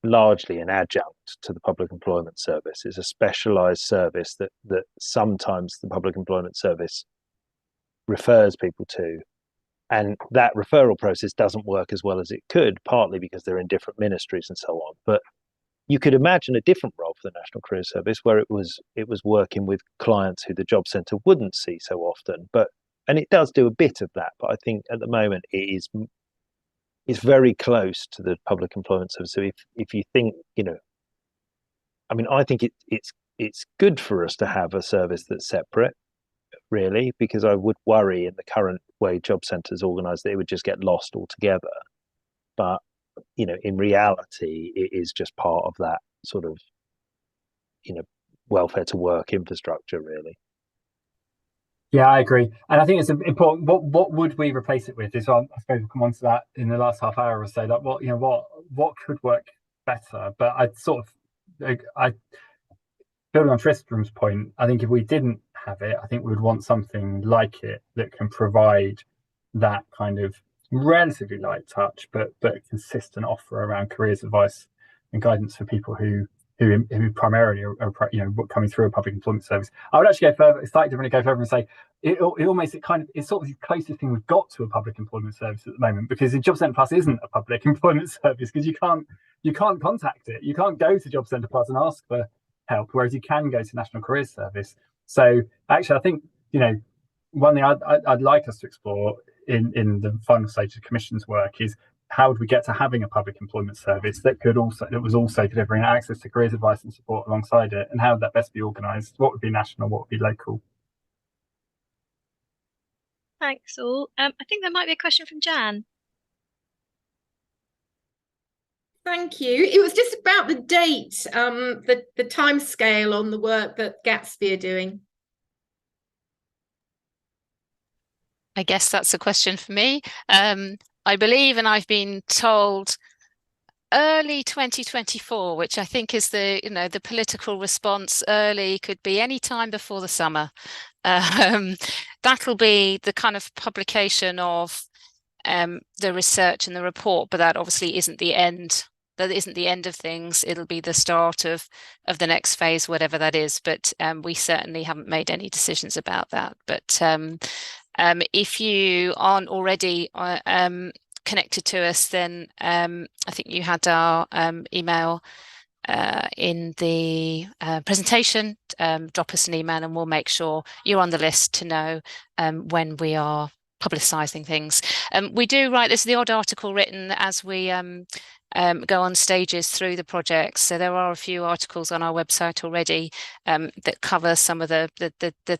largely an adjunct to the Public Employment Service. It's a specialised service that sometimes the Public Employment Service refers people to. And that referral process doesn't work as well as it could, partly because they're in different ministries and so on. But you could imagine a different role for the National Careers Service where it was working with clients who the job centre wouldn't see so often. And it does do a bit of that, but I think at the moment it's very close to the Public Employment Service. So if you think, I mean, I think it's good for us to have a service that's separate, really, because I would worry in the current way job centres organise that it would just get lost altogether. But in reality, it is just part of that sort of, welfare to work infrastructure, really.
Yeah, I agree, and I think it's important. What would we replace it with? I suppose we'll come on to that in the last half hour or so. Like, what could work better? But I building on Tristram's point, I think if we didn't have it, I think we would want something like it that can provide that kind of relatively light touch, but consistent offer around careers advice and guidance for people who primarily are coming through a public employment service. I would actually go further. It's slightly different to go further and say it almost it's sort of the closest thing we've got to a public employment service at the moment, because Job Centre Plus isn't a public employment service, because you can't contact it. You can't go to Job Centre Plus and ask for help, whereas you can go to National Careers Service. So actually, I think one thing I'd like us to explore in the final stage of the Commission's work is how would we get to having a public employment service that was also delivering access to careers advice and support alongside it, and how would that best be organised? What would be national? What would be local?
Thanks all. I think there might be a question from Jan.
Thank you. It was just about the date, the time scale on the work that Gatsby are doing.
I guess that's a question for me. I believe, and I've been told, early 2024, which I think is the political response. Early could be any time before the summer. That'll be the kind of publication of the research and the report, but that obviously isn't the end. That isn't the end of things. It'll be the start of the next phase, whatever that is. But we certainly haven't made any decisions about that. But if you aren't already connected to us, then I think you had our email in the presentation. Drop us an email and we'll make sure you're on the list to know when we are publicising things. We do write, there's the odd article written as we go on stages through the project. So there are a few articles on our website already that cover some of the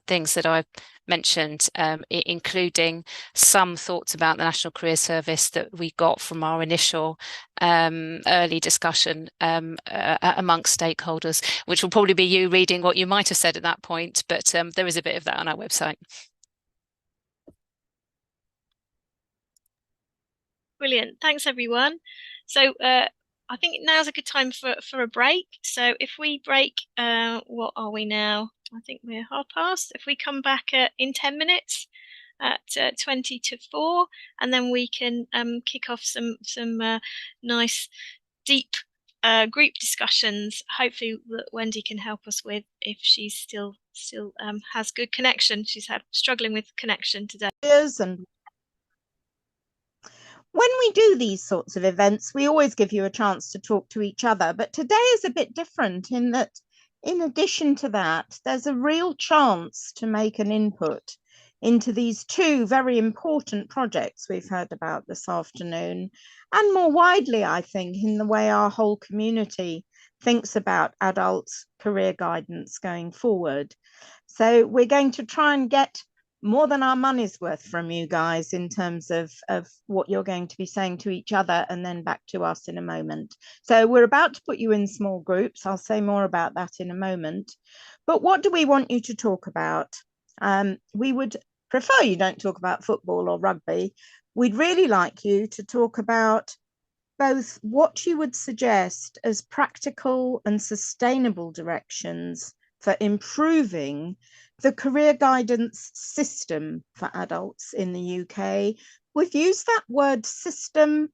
things that I've mentioned, including some thoughts about the National Careers Service that we got from our initial early discussion amongst stakeholders, which will probably be you reading what you might have said at that point, but there is a bit of that on our website.
Brilliant. Thanks, everyone. So I think now's a good time for a break. So if we break, what are we now? I think we're past. If we come back in 10 minutes at 20 to 4, and then we can kick off some nice, deep group discussions. Hopefully that Wendy can help us with if she's still has good connection. She's struggling with connection today.
And when we do these sorts of events, we always give you a chance to talk to each other. But today is a bit different in that, in addition to that, there's a real chance to make an input into these two very important projects we've heard about this afternoon, and more widely, I think, in the way our whole community thinks about adult career guidance going forward. So we're going to try and get more than our money's worth from you guys in terms of what you're going to be saying to each other and then back to us in a moment. So we're about to put you in small groups. I'll say more about that in a moment. But what do we want you to talk about? We would prefer you don't talk about football or rugby. We'd really like you to talk about both what you would suggest as practical and sustainable directions for improving the career guidance system for adults in the UK. We've used that word system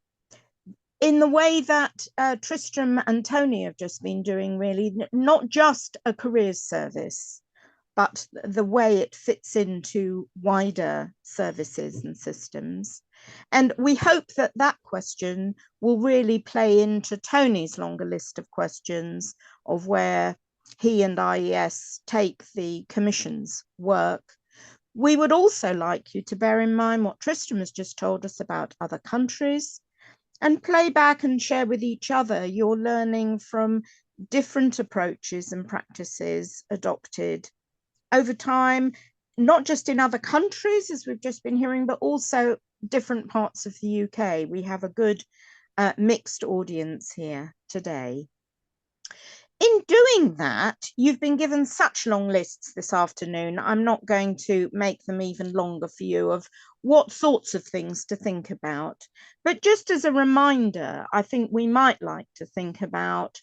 in the way that Tristram and Tony have just been doing, really, not just a careers service, but the way it fits into wider services and systems. And we hope that that question will really play into Tony's longer list of questions of where he and IES take the Commission's work. We would also like you to bear in mind what Tristram has just told us about other countries, and play back and share with each other your learning from different approaches and practices adopted over time, not just in other countries, as we've just been hearing, but also different parts of the UK. We have a good mixed audience here today. In doing that, you've been given such long lists this afternoon. I'm not going to make them even longer for you of what sorts of things to think about. But just as a reminder, I think we might like to think about,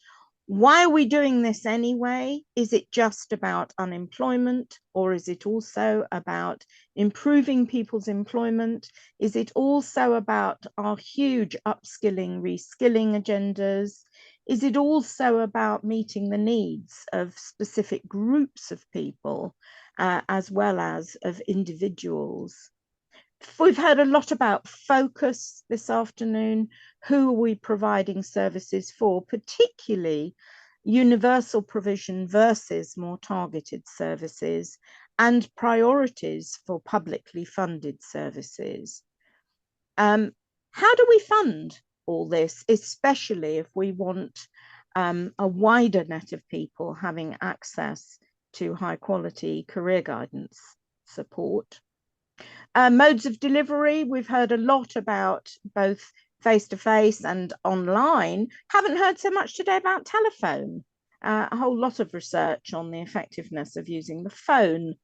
why are we doing this anyway? Is it just about unemployment, or is it also about improving people's employment? Is it also about our huge upskilling, reskilling agendas? Is it also about meeting the needs of specific groups of people, as well as of individuals? We've heard a lot about focus this afternoon. Who are we providing services for, particularly universal provision versus more targeted services, and priorities for publicly funded services? How do we fund all this, especially if we want a wider net of people having access to high quality career guidance support? Modes of delivery, we've heard a lot about both face-to-face and online. Haven't heard so much today about telephone. A whole lot of research on the effectiveness of using the phone.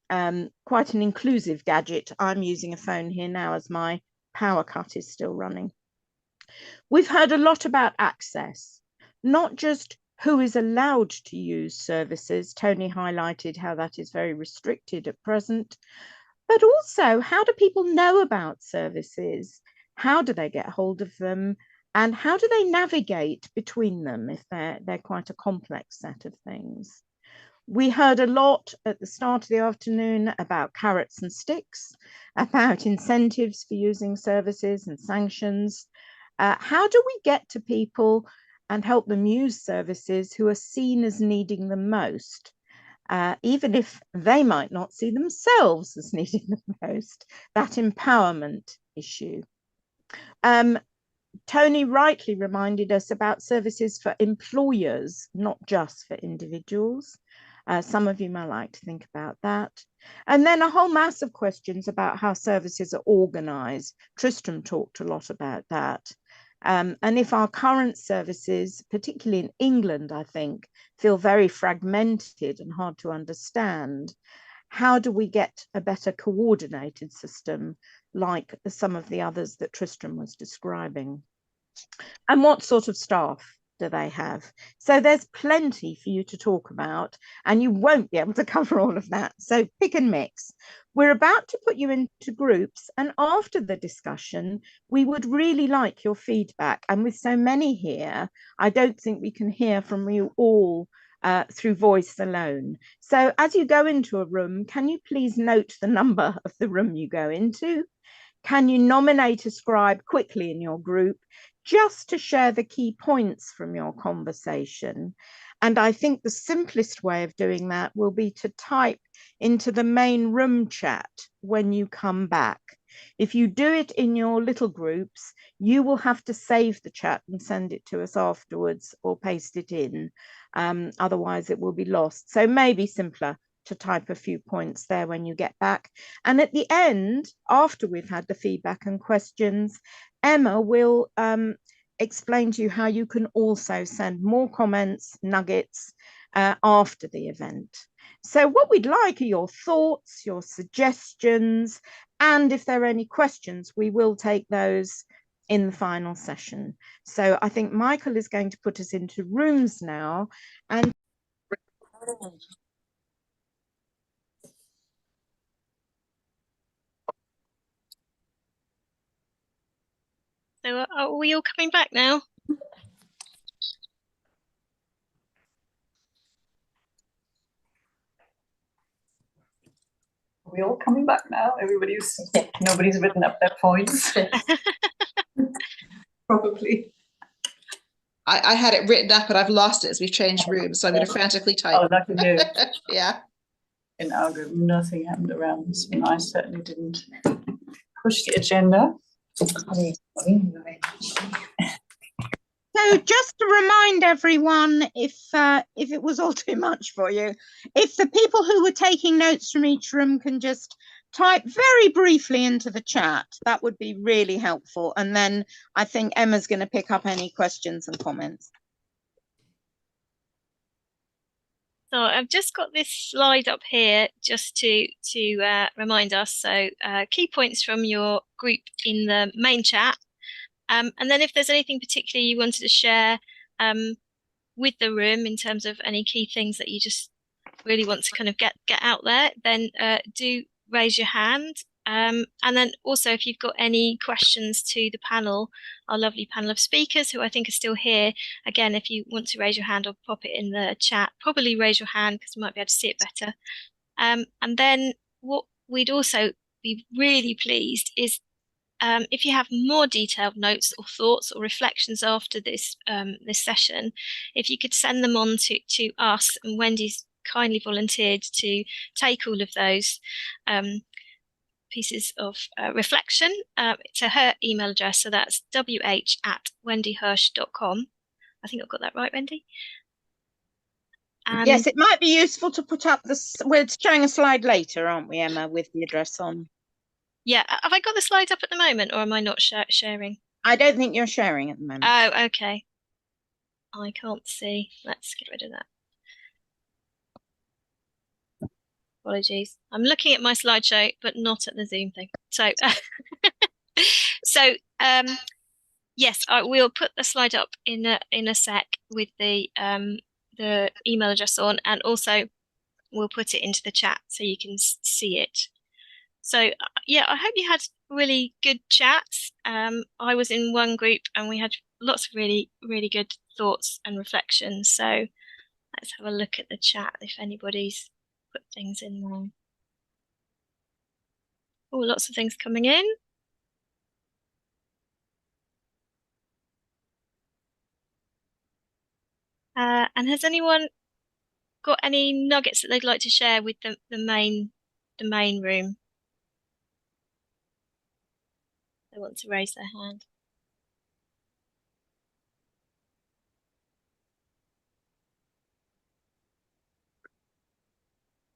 Quite an inclusive gadget. I'm using a phone here now as my power cut is still running. We've heard a lot about access, not just who is allowed to use services. Tony highlighted how that is very restricted at present, but also, how do people know about services? How do they get hold of them? And how do they navigate between them if they're quite a complex set of things? We heard a lot at the start of the afternoon about carrots and sticks, about incentives for using services and sanctions. How do we get to people and help them use services who are seen as needing them most? Even if they might not see themselves as needing the most, that empowerment issue. Tony rightly reminded us about services for employers, not just for individuals. Some of you might like to think about that. And then a whole mass of questions about how services are organised. Tristram talked a lot about that. And if our current services, particularly in England, I think, feel very fragmented and hard to understand, how do we get a better coordinated system like some of the others that Tristram was describing? And what sort of staff do they have? So there's plenty for you to talk about, and you won't be able to cover all of that. So pick and mix. We're about to put you into groups, and after the discussion, we would really like your feedback. And with so many here, I don't think we can hear from you all through voice alone. So as you go into a room, can you please note the number of the room you go into? Can you nominate a scribe quickly in your group, just to share the key points from your conversation? And I think the simplest way of doing that will be to type into the main room chat when you come back. If you do it in your little groups, you will have to save the chat and send it to us afterwards or paste it in. Otherwise it will be lost. So maybe simpler to type a few points there when you get back. And at the end, after we've had the feedback and questions, Emma will explain to you how you can also send more comments, nuggets, after the event. So what we'd like are your thoughts, your suggestions, and if there are any questions, we will take those in the final session. So I think Michael is going to put us into rooms now. And
so are we all coming back now?
Are we all coming back now? Nobody's written up their points. Probably.
I had it written up, but I've lost it as we've changed rooms, so I'm going to frantically type.
Oh, lucky you.
Yeah.
In our group, nothing happened around this, and I certainly didn't push the agenda.
so just to remind everyone, if it was all too much for you, if the people who were taking notes from each room can just type very briefly into the chat, that would be really helpful. And then I think Emma's going to pick up any questions and comments.
So I've just got this slide up here just to remind us. So key points from your group in the main chat. And then if there's anything particularly you wanted to share with the room in terms of any key things that you just really want to kind of get out there, then do raise your hand. And then also if you've got any questions to the panel, our lovely panel of speakers who I think are still here, again, if you want to raise your hand or pop it in the chat, probably raise your hand because we might be able to see it better. And then what we'd also be really pleased is if you have more detailed notes or thoughts or reflections after this this session, if you could send them on to us, and Wendy's kindly volunteered to take all of those pieces of reflection to her email address. So that's wh@wendyhirsch.com. I think I've got that right, Wendy. And
yes, it might be useful to put up this. We're showing a slide later, aren't we, Emma, with the address on?
Yeah, have I got the slides up at the moment, or am I not sharing?
I don't think you're sharing at the moment.
Oh, okay. I can't see. Let's get rid of that. Apologies. I'm looking at my slideshow, but not at the Zoom thing. So, yes, I will put the slide up in a sec with the email address on, and also we'll put it into the chat so you can see it. So yeah, I hope you had really good chats. I was in one group and we had lots of really, really good thoughts and reflections. So let's have a look at the chat if anybody's put things in there. Oh, lots of things coming in. And has anyone got any nuggets that they'd like to share with the main room? They want to raise their hand.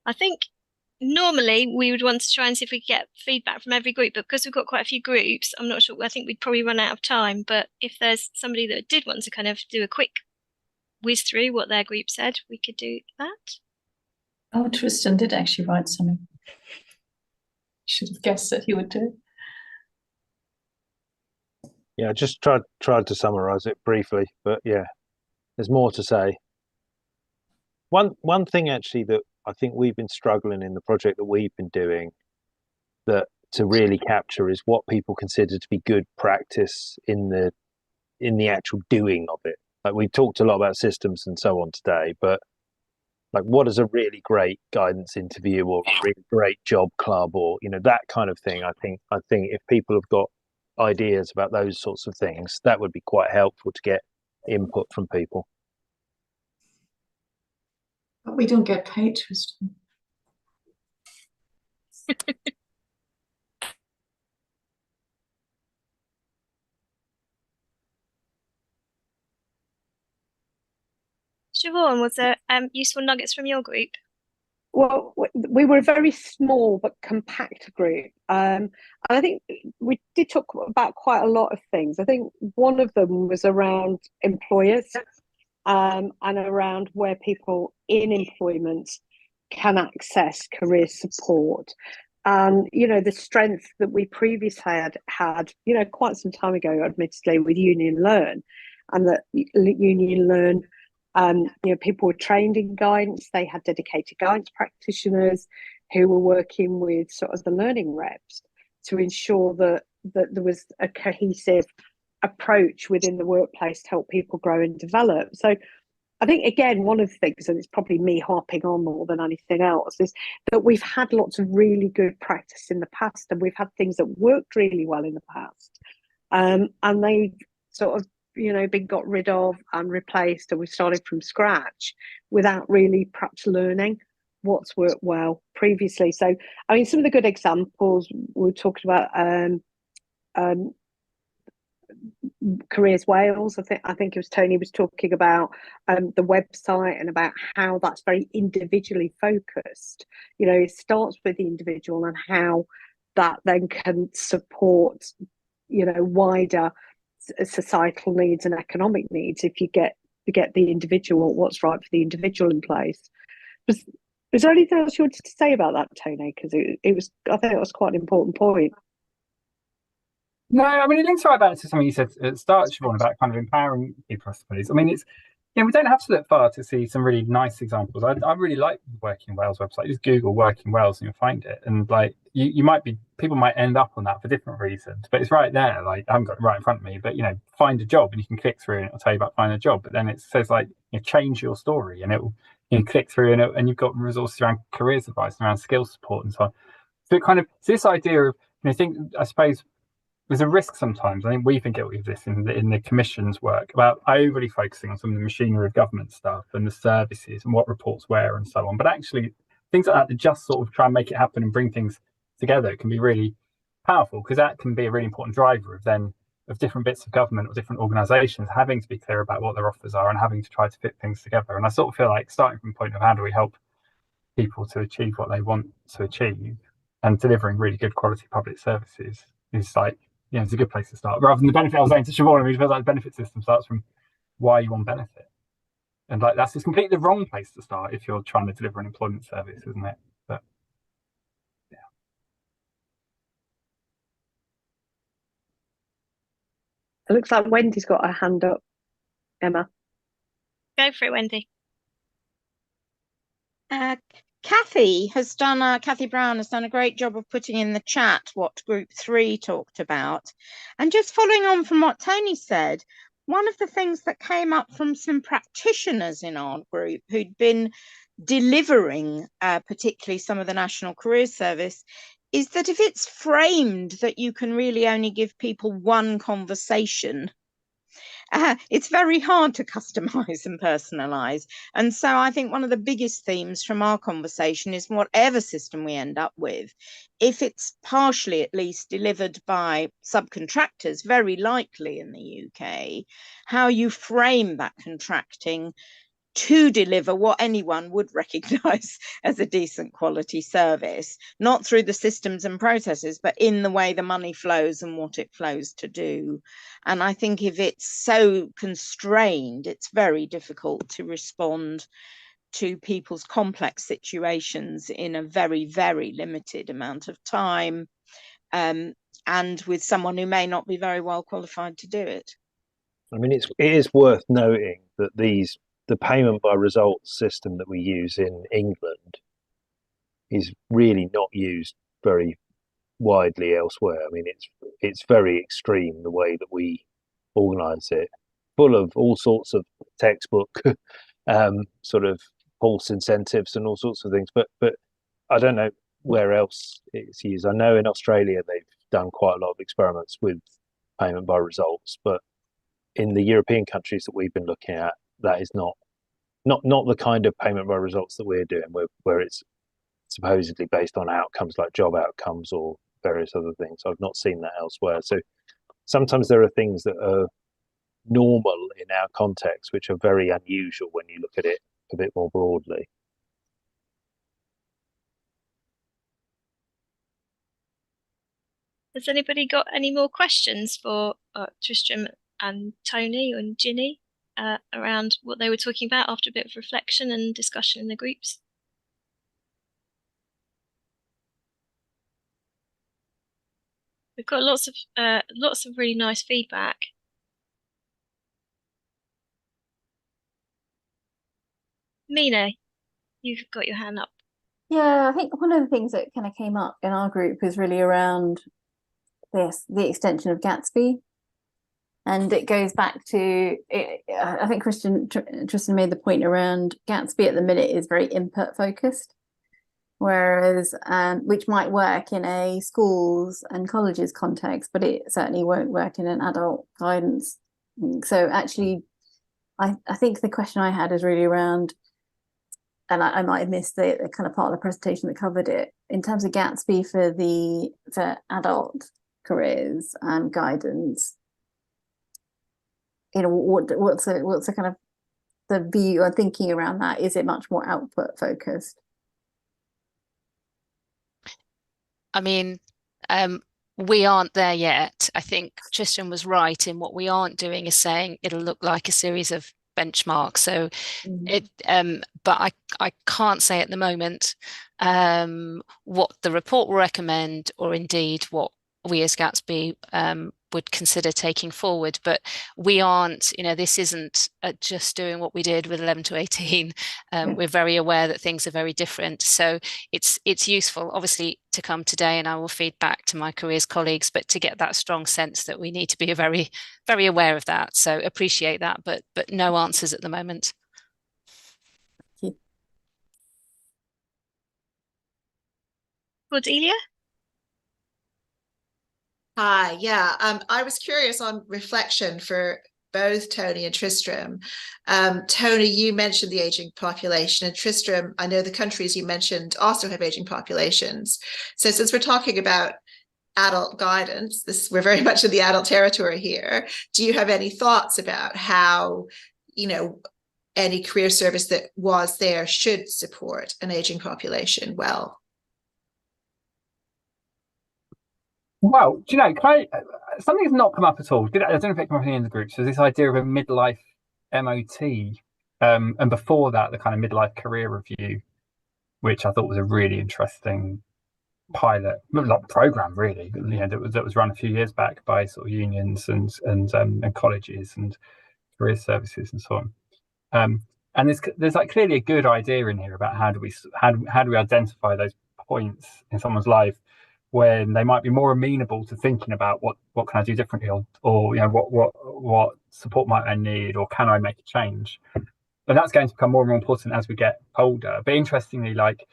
I think normally we would want to try and see if we could get feedback from every group, but because we've got quite a few groups, I'm not sure. I think we'd probably run out of time. But if there's somebody that did want to kind of do a quick whiz through what their group said, we could do that.
Oh, Tristan did actually write something. Should have guessed that he would do.
Yeah, I just tried to summarize it briefly, but yeah, there's more to say. One thing actually that I think we've been struggling in the project that we've been doing that to really capture is what people consider to be good practice in the actual doing of it. Like we talked a lot about systems and so on today, but like what is a really great guidance interview or a really great job club or that kind of thing. I think if people have got ideas about those sorts of things, that would be quite helpful to get input from people.
But we don't get paid, Tristan.
Siobhan, was there useful nuggets from your group?
Well, we were a very small but compact group. And I think we did talk about quite a lot of things. I think one of them was around employers and around where people in employment can access career support. And, you know, the strength that we previously had, you know, quite some time ago, admittedly, with Union Learn, and that Union Learn, you know, people were trained in guidance. They had dedicated guidance practitioners who were working with sort of the learning reps to ensure that there was a cohesive approach within the workplace to help people grow and develop. So I think, again, one of the things, and it's probably me harping on more than anything else, is that we've had lots of really good practice in the past, and we've had things that worked really well in the past, and they've sort of, you know, been got rid of and replaced, and we started from scratch without really perhaps learning what's worked well previously. So, I mean, some of the good examples we were talking about, Careers Wales. I think it was Tony was talking about the website and about how that's very individually focused. You know, it starts with the individual and how that then can support, you know, wider societal needs and economic needs if you get the individual, what's right for the individual in place. Was there anything else you wanted to say about that, Tony? Because it was, I think it was quite an important point.
No, I mean, it links right back to something you said at the start, Siobhan, about kind of empowering people, I suppose. I mean, it's, you know, we don't have to look far to see some really nice examples. I really like the Working Wales website. Just Google Working Wales and you'll find it. And like, you might be, people might end up on that for different reasons, but it's right there. Like, I haven't got it right in front of me, but, you know, find a job, and you can click through and it'll tell you about finding a job. But then it says, like, you know, change your story, and it'll, you know, click through and you've got resources around careers advice and around skills support and so on. So it kind of, it's this idea of, you know, I suppose, there's a risk sometimes. I think we've been guilty of this in the Commission's work, about overly focusing on some of the machinery of government stuff and the services and what reports where and so on. But actually, things like that that just sort of try and make it happen and bring things together can be really powerful, because that can be a really important driver of different bits of government or different organisations having to be clear about what their offers are and having to try to fit things together. And I sort of feel like, starting from the point of how do we help people to achieve what they want to achieve, and delivering really good quality public services is like, you know, it's a good place to start. Rather than the benefit, I was saying to Siobhan, it feels like the benefit system starts from why you want benefit. And like, that's just completely the wrong place to start if you're trying to deliver an employment service, isn't it? But yeah.
It looks like Wendy's got her hand up, Emma.
Go for it, Wendy.
Kathy Brown has done a great job of putting in the chat what Group 3 talked about. And just following on from what Tony said, one of the things that came up from some practitioners in our group who'd been delivering, particularly some of the National Careers Service, is that if it's framed that you can really only give people one conversation, it's very hard to customize and personalize. And so I think one of the biggest themes from our conversation is, whatever system we end up with, if it's partially at least delivered by subcontractors, very likely in the UK, how you frame that contracting to deliver what anyone would recognise as a decent quality service, not through the systems and processes, but in the way the money flows and what it flows to do. And I think if it's so constrained, it's very difficult to respond to people's complex situations in a very, very limited amount of time, and with someone who may not be very well qualified to do it.
I mean, it is worth noting that the payment by results system that we use in England is really not used very widely elsewhere. I mean, it's very extreme the way that we organise it, full of all sorts of textbook sort of false incentives and all sorts of things. But I don't know where else it's used. I know in Australia they've done quite a lot of experiments with payment by results, but in the European countries that we've been looking at, that is not the kind of payment by results that we're doing, where it's supposedly based on outcomes like job outcomes or various other things. I've not seen that elsewhere. So sometimes there are things that are normal in our context which are very unusual when you look at it a bit more broadly.
Has anybody got any more questions for Tristram and Tony and Ginny? around what they were talking about after a bit of reflection and discussion in the groups. We've got lots of really nice feedback. Mina, you've got your hand up.
Yeah, I think one of the things that kind of came up in our group is really around the extension of Gatsby. And it goes back to, I think Tristan made the point around Gatsby at the minute is very input focused, whereas, which might work in a schools and colleges context, but it certainly won't work in an adult guidance. So actually, I think the question I had is really around, and I might have missed the kind of part of the presentation that covered it, in terms of Gatsby for adult careers and guidance. You know, what's the kind of the view or thinking around that? Is it much more output focused?
I mean, we aren't there yet. I think Tristram was right in what we aren't doing is saying it'll look like a series of benchmarks. So but I can't say at the moment what the report will recommend, or indeed what we as Gatsby would consider taking forward. But we aren't, you know, this isn't just doing what we did with 11 to 18. We're very aware that things are very different. So it's useful, obviously, to come today, and I will feed back to my careers colleagues, but to get that strong sense that we need to be very, very aware of that. So appreciate that, but no answers at the moment.
Thank you.
Cordelia?
Hi, yeah. I was curious on reflection for both Tony and Tristram. Tony, you mentioned the aging population, and Tristram, I know the countries you mentioned also have aging populations. So since we're talking about adult guidance, we're very much in the adult territory here. Do you have any thoughts about how, you know, any career service that was there should support an aging population well?
Well, do you know, something has not come up at all. I don't know if it came up in the group. So this idea of a midlife MOT, and before that, the kind of midlife career review, which I thought was a really interesting pilot program, really. You know, that was run a few years back by sort of unions and colleges and career services and so on. And there's like clearly a good idea in here about how do we identify those points in someone's life when they might be more amenable to thinking about what can I do differently, or you know, what support might I need, or can I make a change? And that's going to become more and more important as we get older. But interestingly, like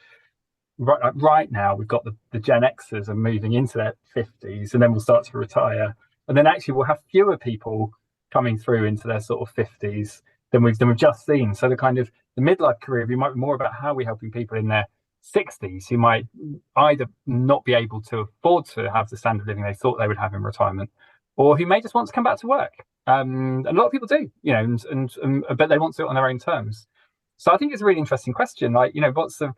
right now, we've got the Gen Xers are moving into their 50s, and then we'll start to retire, and then actually we'll have fewer people coming through into their sort of 50s than we've just seen. So the kind of the midlife career review might be more about how we're helping people in their 60s who might either not be able to afford to have the standard of living they thought they would have in retirement, or who may just want to come back to work. And a lot of people do, you know, and but they want to do it on their own terms. So I think it's a really interesting question. Like, you know, there's a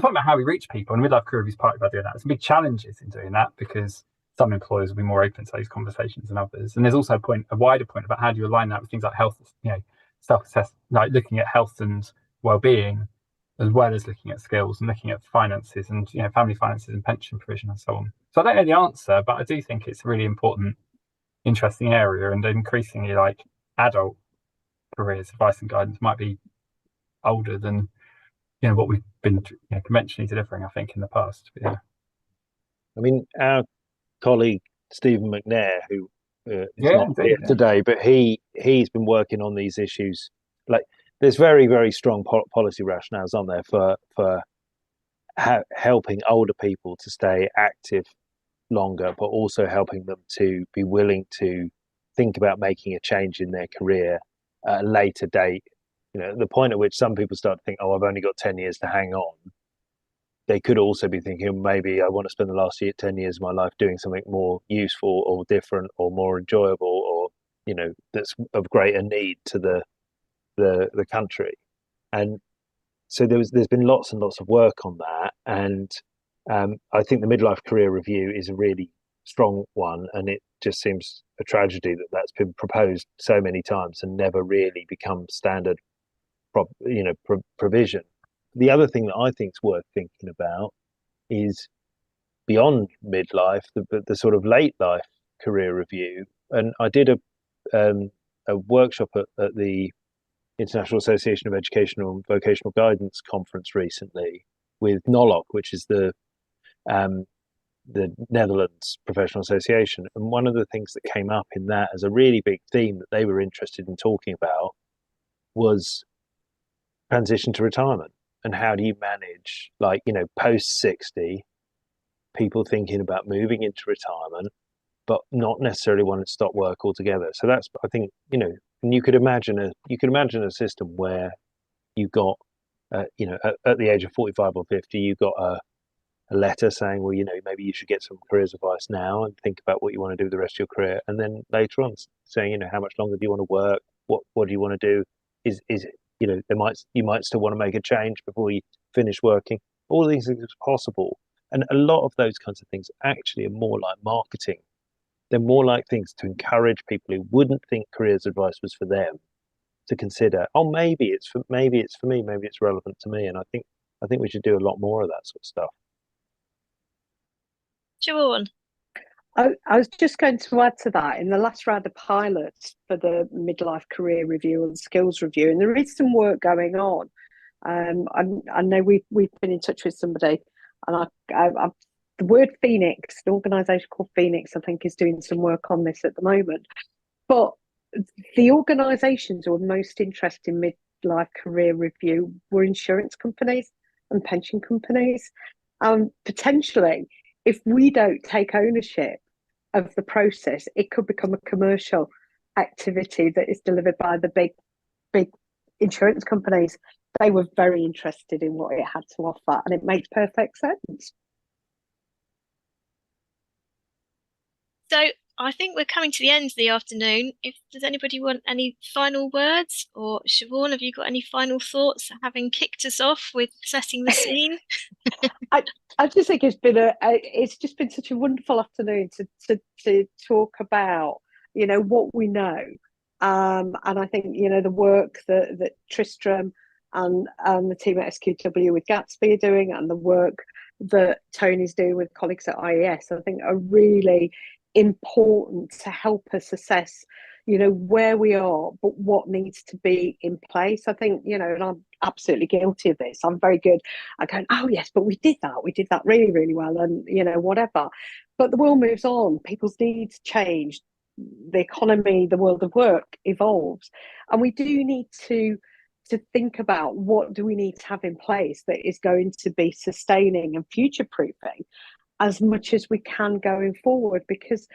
point about how we reach people, and midlife career review is partly about doing that. There's some big challenges in doing that because some employers will be more open to those conversations than others. And there's also a wider point about how do you align that with things like health, you know, self-assess, like looking at health and well-being, as well as looking at skills and looking at finances and, you know, family finances and pension provision and so on. So I don't know the answer, but I do think it's a really important, interesting area, and increasingly like adult careers, advice and guidance might be older than, you know, what we've been, you know, conventionally delivering, I think, in the past. But yeah.
I mean, our colleague Stephen McNair, who is not here today, but he's been working on these issues. Like, there's very, very strong policy rationales on there for helping older people to stay active longer, but also helping them to be willing to think about making a change in their career at a later date. You know, the point at which some people start to think, oh, I've only got 10 years to hang on. They could also be thinking, maybe I want to spend the last 10 years of my life doing something more useful or different or more enjoyable, or, you know, that's of greater need to the country. And so there's been lots and lots of work on that, and I think the midlife career review is a really strong one, and just seems a tragedy that that's been proposed so many times and never really become standard provision. The other thing that I think is worth thinking about is beyond midlife, the sort of late life career review. And I did a workshop at the International Association of Educational and Vocational Guidance conference recently with NICEC, which is the Netherlands Professional Association. And one of the things that came up in that as a really big theme that they were interested in talking about was transition to retirement. And how do you manage, like, post 60, people thinking about moving into retirement, but not necessarily wanting to stop work altogether. So that's, I think, and you could imagine a system where you got, at the age of 45 or 50, you got a letter saying, well, maybe you should get some careers advice now and think about what you want to do with the rest of your career. And then later on saying, how much longer do you want to work? What do you want to do? Is it, you might still want to make a change before you finish working. All these things are possible. And a lot of those kinds of things actually are more like marketing. They're more like things to encourage people who wouldn't think careers advice was for them to consider, oh, maybe it's for me, maybe it's relevant to me. And I think we should do a lot more of that sort of stuff.
Siobhan.
I was just going to add to that. In the last round of pilots for the midlife career review and skills review, and there is some work going on. I know we've been in touch with somebody, and the word Phoenix, an organisation called Phoenix, I think, is doing some work on this at the moment. But the organisations who are most interested in midlife career review were insurance companies and pension companies. Potentially, if we don't take ownership of the process, it could become a commercial activity that is delivered by the big insurance companies. They were very interested in what it had to offer, and it makes perfect sense.
So I think we're coming to the end of the afternoon. Does anybody want any final words? Or Siobhan, have you got any final thoughts, having kicked us off with setting the scene?
I just think it's just been such a wonderful afternoon to talk about what we know, and I think the work that Tristram and the team at SQW with Gatsby are doing, and the work that Tony's doing with colleagues at IES, I think are really important to help us assess where we are, but what needs to be in place. I think and I'm absolutely guilty of this. I'm very good at going, oh yes, but we did that really, really well, and whatever. But the world moves on, people's needs change, the economy, the world of work evolves, and we do need to think about what do we need to have in place that is going to be sustaining and future proofing as much as we can going forward, because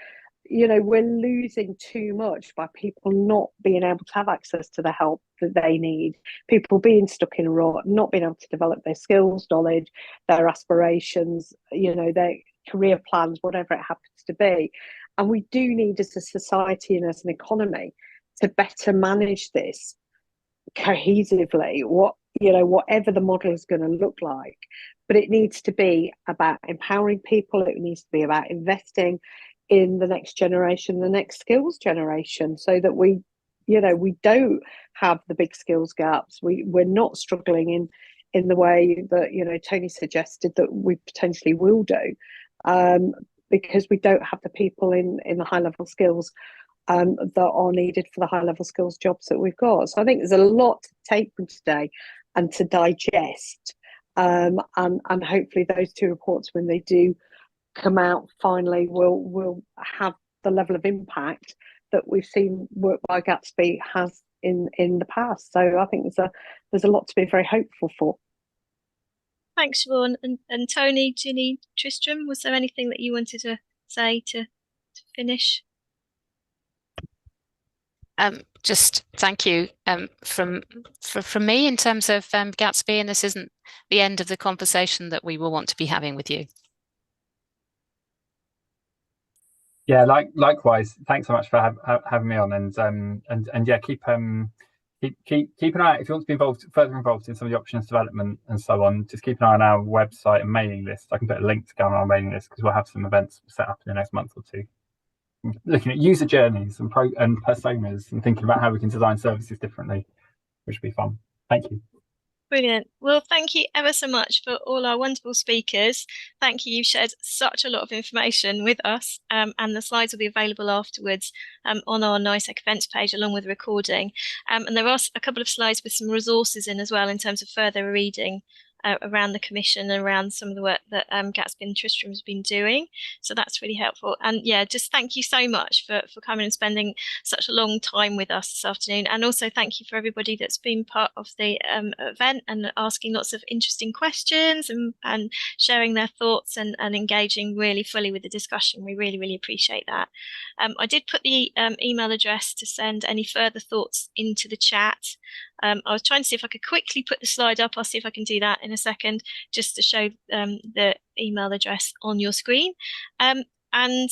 we're losing too much by people not being able to have access to the help that they need, people being stuck in a rut, not being able to develop their skills, knowledge, their aspirations, their career plans, whatever it happens to be. And we do need, as a society and as an economy, to better manage this cohesively, whatever the model is going to look like. But it needs to be about empowering people. It needs to be about investing in the next generation, the next skills generation, so that we don't have the big skills gaps. We're not struggling in the way that Tony suggested that we potentially will do, because we don't have the people in the high level skills that are needed for the high level skills jobs that we've got. So I think there's a lot to take from today and to digest, and hopefully those two reports, when they do come out finally, will have the level of impact that we've seen work by Gatsby has in the past. So I think there's a lot to be very hopeful for.
Thanks, Siobhan. And Tony, Ginny, Tristram, was there anything that you wanted to say to finish?
Just thank you from me in terms of Gatsby, and this isn't the end of the conversation that we will want to be having with you.
Yeah, likewise. Thanks so much for having me on, and yeah, keep an eye out if you want to be further involved in some of the options development and so on. Just keep an eye on our website and mailing list. I can put a link to go on our mailing list because we'll have some events set up in the next month or two. looking at user journeys and personas and thinking about how we can design services differently, which would be fun. Thank you.
Brilliant. Well, thank you ever so much for all our wonderful speakers. Thank you. You've shared such a lot of information with us, and the slides will be available afterwards on our NICEC events page along with the recording. And there are a couple of slides with some resources in as well in terms of further reading around the commission and around some of the work that Gatsby and Tristram has been doing. So that's really helpful. And yeah, just thank you so much for coming and spending such a long time with us this afternoon. And also thank you for everybody that's been part of the event and asking lots of interesting questions and sharing their thoughts and engaging really fully with the discussion. We really, really appreciate that. I did put the email address to send any further thoughts into the chat. I was trying to see if I could quickly put the slide up. I'll see if I can do that in a second, just to show the email address on your screen. And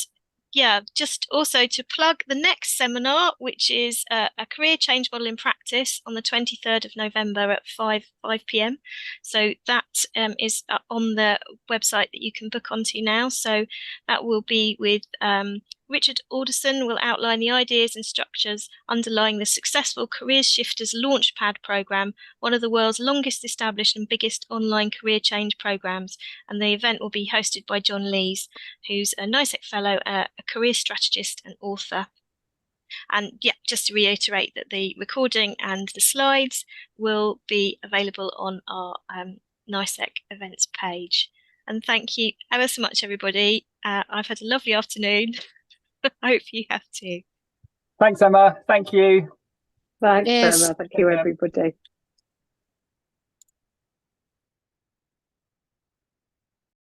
yeah, just also to plug the next seminar, which is a career change model in practice on the 23rd of November at 5 p.m. So that is on the website that you can book onto now. So that will be with Richard Alderson will outline the ideas and structures underlying the successful Career Shifters Launchpad programme, one of the world's longest established and biggest online career change programmes. And the event will be hosted by John Lees, who's a NICEC fellow, a career strategist and author. And yeah, just to reiterate that the recording and the slides will be available on our NICEC events page. And thank you ever so much, everybody. I've had a lovely afternoon. I hope you have too.
Thanks, Emma. Thank you.
Thanks,
Yes.
Emma. Thank you, everybody.